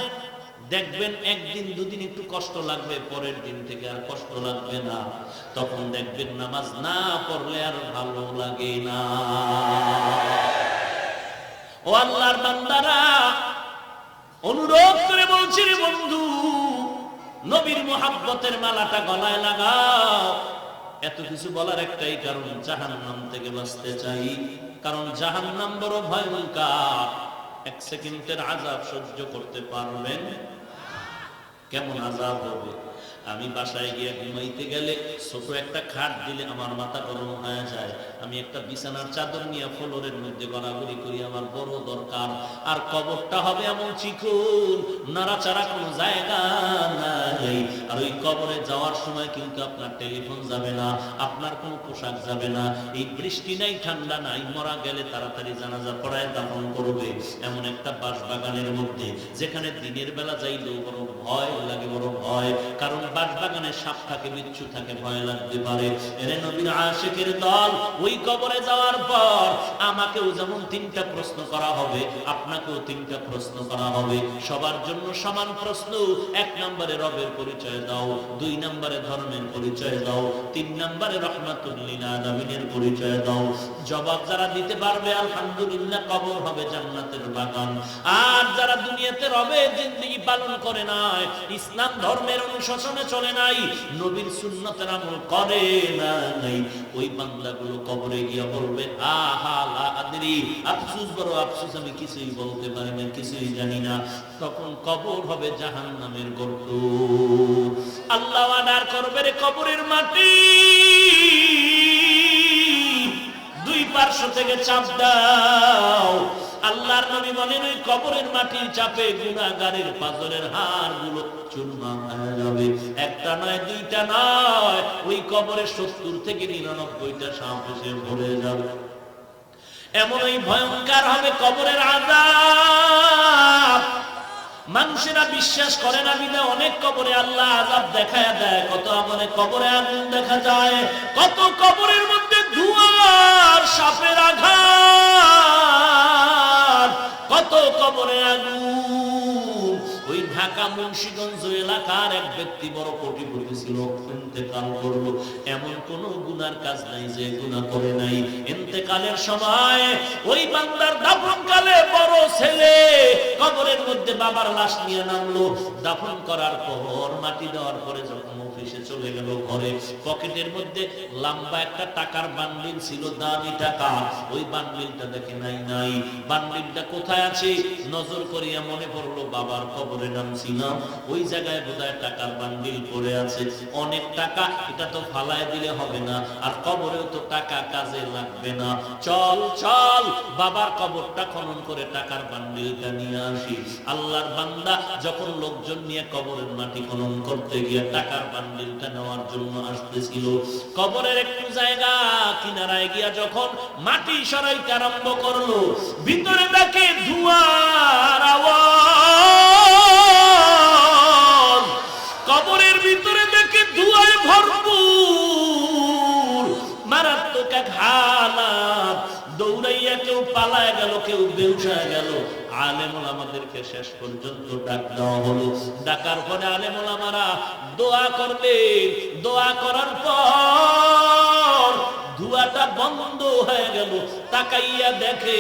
দেখবেন একদিন দুদিন একটু কষ্ট লাগবে, পরের দিন থেকে আর কষ্ট লাগবে না। তখন দেখবেন নামাজ না পড়লে আর ভালো লাগে না। ও আল্লাহর বান্দারা, অনুরোধ করে বলছি রে বন্ধু, নবীর মুহাব্বতের মালাটা গলায় লাগাও। এত কিছু বলার একটাই কারণ, জাহান্নাম থেকে বাঁচতে চাই। কারণ জাহান্নাম বড় ভয়ঙ্কর। 1 সেকেন্ডের আযাব সহ্য করতে পারবেন? কেমন আযাব হবে! আমি বাসায় গিয়ে ঘুমাইতে গেলে ছোট একটা খাট দিলে আমার মাথা গরম হয়ে যায়। আমি একটা বিছানার চাদর নিয়ে ফ্লোরের মধ্যে গড়াগড়ি করি, আমার বড় দরকার। আর কবরটা হবে এমন চিকন, নাড়াচাড়া কোনো জায়গা নাই। আর ওই কবরে যাওয়ার সময় কিন্তু আপনার টেলিফোন যাবে না, আপনার কোনো পোশাক যাবে না। এই বৃষ্টি নাই, ঠান্ডা নাই, মরা গেলে তাড়াতাড়ি জানাজা পড়ায় দাফন করবে এমন একটা বাঁশবাগানের মধ্যে, যেখানে দিনের বেলা যাইলেও বড় ভয় লাগে, বড় ভয়। কারণ বাঁশবাগানে সাপ থাকে, বিচ্ছু থাকে, ভয় লাগতে পারে। এরে নবীর আশিকের দল, ওই কবরে যাওয়ার পর আমাকেও যেমন 3টা প্রশ্ন করা হবে, আপনাকেও 3টা প্রশ্ন করা হবে। সবার জন্য সমান প্রশ্ন। 1 নম্বরে রবের পরিচয় দাও, 2 নম্বরে ধর্মের পরিচয় দাও, 3 নম্বরে রাহমাতুল লিল আলামিনের পরিচয় দাও। জবাব যারা দিতে পারবে আলহামদুলিল্লাহ, কবর হবে জান্নাতের বাগান। আর যারা দুনিয়াতে রবের জিন্দেগি পালন করে নাই, ইসলাম ধর্মের অনুশাসনে চলে নাই, নবীর সুন্নতের আমল করে নাই, ওই বান্দাগুলো কবরে গিয়ে বলবে আহা লা আদরি, আফসোস, বড় আফসোস, আমি কিছুই বলতে পারি না, কিছুই জানি না। তখন কবর হবে জাহান্নামের গর্ত। আল্লাহ ওয়াদার করবে রে কবরের মাটি 2 পার্শ্ব থেকে চাপ দাও। আল্লাহর নবী বলেন, ওই কবরের মাটির চাপে গুনাহগারের পাজরের হাড়গুলো চূর্ণ হয়ে যাবে। 1টা নয়, 2টা নয়, ওই কবরে 70 থেকে 99টা সাপ এসে ভরে যাবে। এমনই ভয়ঙ্কর হবে কবরের আযাব। মানুষেরা বিশ্বাস করে না বিধায় অনেক কবরে আল্লাহ আযাব দেখায় দেয়। কত আমলে কবরে আগুন দেখা যায়, কত কবরের মধ্যে ধোঁয়ার সাপের আঘাত, কত কবরে আগুন। ওই ঢাকা মুন্সিগঞ্জ এলাকার এক ব্যক্তি বড় কোটিপতি ছিল, ইন্তেকাল করলো। এমন কোন গুনার কাজ নাই যে গুনাহ করে নাই। ইন্তেকালের সময় ওই বান্দার দাফনকালে বড় ছেলে কবরের মধ্যে বাবার লাশ নিয়ে নামলো। দাফন করার পর, মাটি দেওয়ার পরে যখন অফিসে চলে গেল, ঘরে পকেটের মধ্যে লম্বা একটা টাকার বান্ডিল ছিল, দামি টাকা। ওই বান্ডিলটা দেখে নাই। বান্ডিলটা কোথায় আছে নজর করিয়া মনে পড়লো বাবার কবরে নাম শুনছিলাম ওই জায়গায় বোধহয় টাকার বান্ডিল পড়ে আছে, অনেক টাকা, এটা তো ফালায় দিলে হবে না, আর কবরেও তো টাকা কাজে লাগবে না, চল চল বাবার কবরটা খনন করে টাকার বান্ডিলটা নিয়ে আসি। আল্লাহর বান্দা যখন লোকজন নিয়ে কবরের মাটি খনন করতে গিয়ে টাকার বান্ডিলটা নেওয়ার জন্য আসতেছিল, কবরের একটু জায়গা কিনারায় গিয়া যখন মাটি সরাইতে আরম্ভ করলো, ভিতরে দেখে ধোঁয়ার আওয়াজ, কবরের ভিতরে দেখে ধোঁয়ায় ভরপুর, মারাত্মক এক হালাত। দৌড়াইয়া কেউ পালায় গেল, কেউ বেউসায় গেল। আলেম ওলামাদেরকে শেষ পর্যন্ত ডাক দেওয়া হলো। ডাকার পরে আলেম ওলামারা দোয়া করলেন। দোয়া করার পর ধোঁয়াটা বন্ধ হয়ে গেল। তাকাইয়া দেখে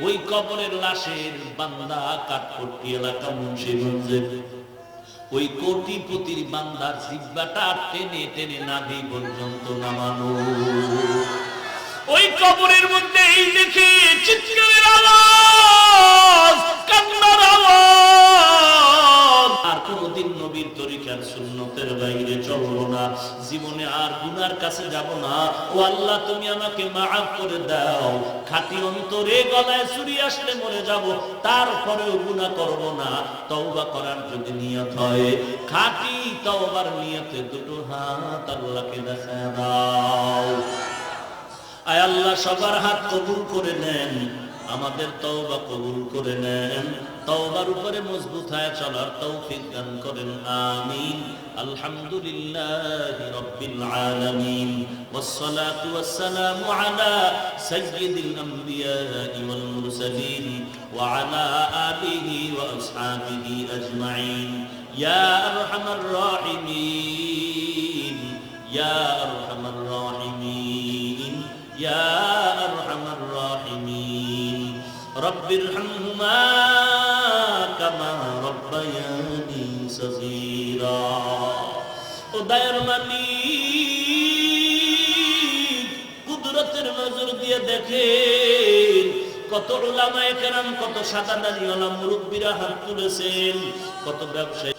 ওই কবরের লাশের বান্দা কাঠপট্টি এলাকা মুন্সিগঞ্জের ওই কোটিপতির বান্দার জিহ্বাটা টেনে টেনে নাভি পর্যন্ত নামানো। ওই কবরের মধ্যে এই দেখে চিৎকারের আওয়াজ, কান্নার আওয়াজ। আর কোনদিন নবীর তরিকার সুন্নতের বাইরে চলবো না, জীবনে আর গুনার কাছে যাব না। ও আল্লাহ, তুমি আমাকে মাফ করে দাও। খাঁটি অন্তরে গলায় ছুরি আসলে মরে যাব, তারপরেও গুনাহ করব না। তওবা করার যদি নিয়ত হয়, খাঁটি তওবার নিয়তে দুটো হাত আল্লাহকে দেখায় দাও। আয় আল্লাহ, সবার হাত কবুল করে নেন, আমাদের তওবা কবুল করে নেন, তওবার উপরে মজবুত হয়ে চলার তৌফিক দান করেন, আমিন। আলহামদুলিল্লাহি রাব্বিল আলামিন, ওয়াসসালাতু ওয়াসসালামু আলা সাইয়্যিদিল আমবিয়াই ওয়াল মুরসালিন ওয়া আলা আলিহি ওয়া আসহাবিহি আজমাইন। ইয়া আরহামার রাহিমিন, ইয়া আরহামার রাহিমিন, ইয়া আরহামার রাহিমিন। রব্বিরহামহুমা কামা রব্বায়ানি সগীরা। ও দয়ার মালিক, কুদরতের নজর দিয়ে দেখেন কত উলামায়ে কেরাম, কত সাদা দাড়িওয়ালা মুরব্বিরা হাত তুলেছেন, কত ব্যবসায়ী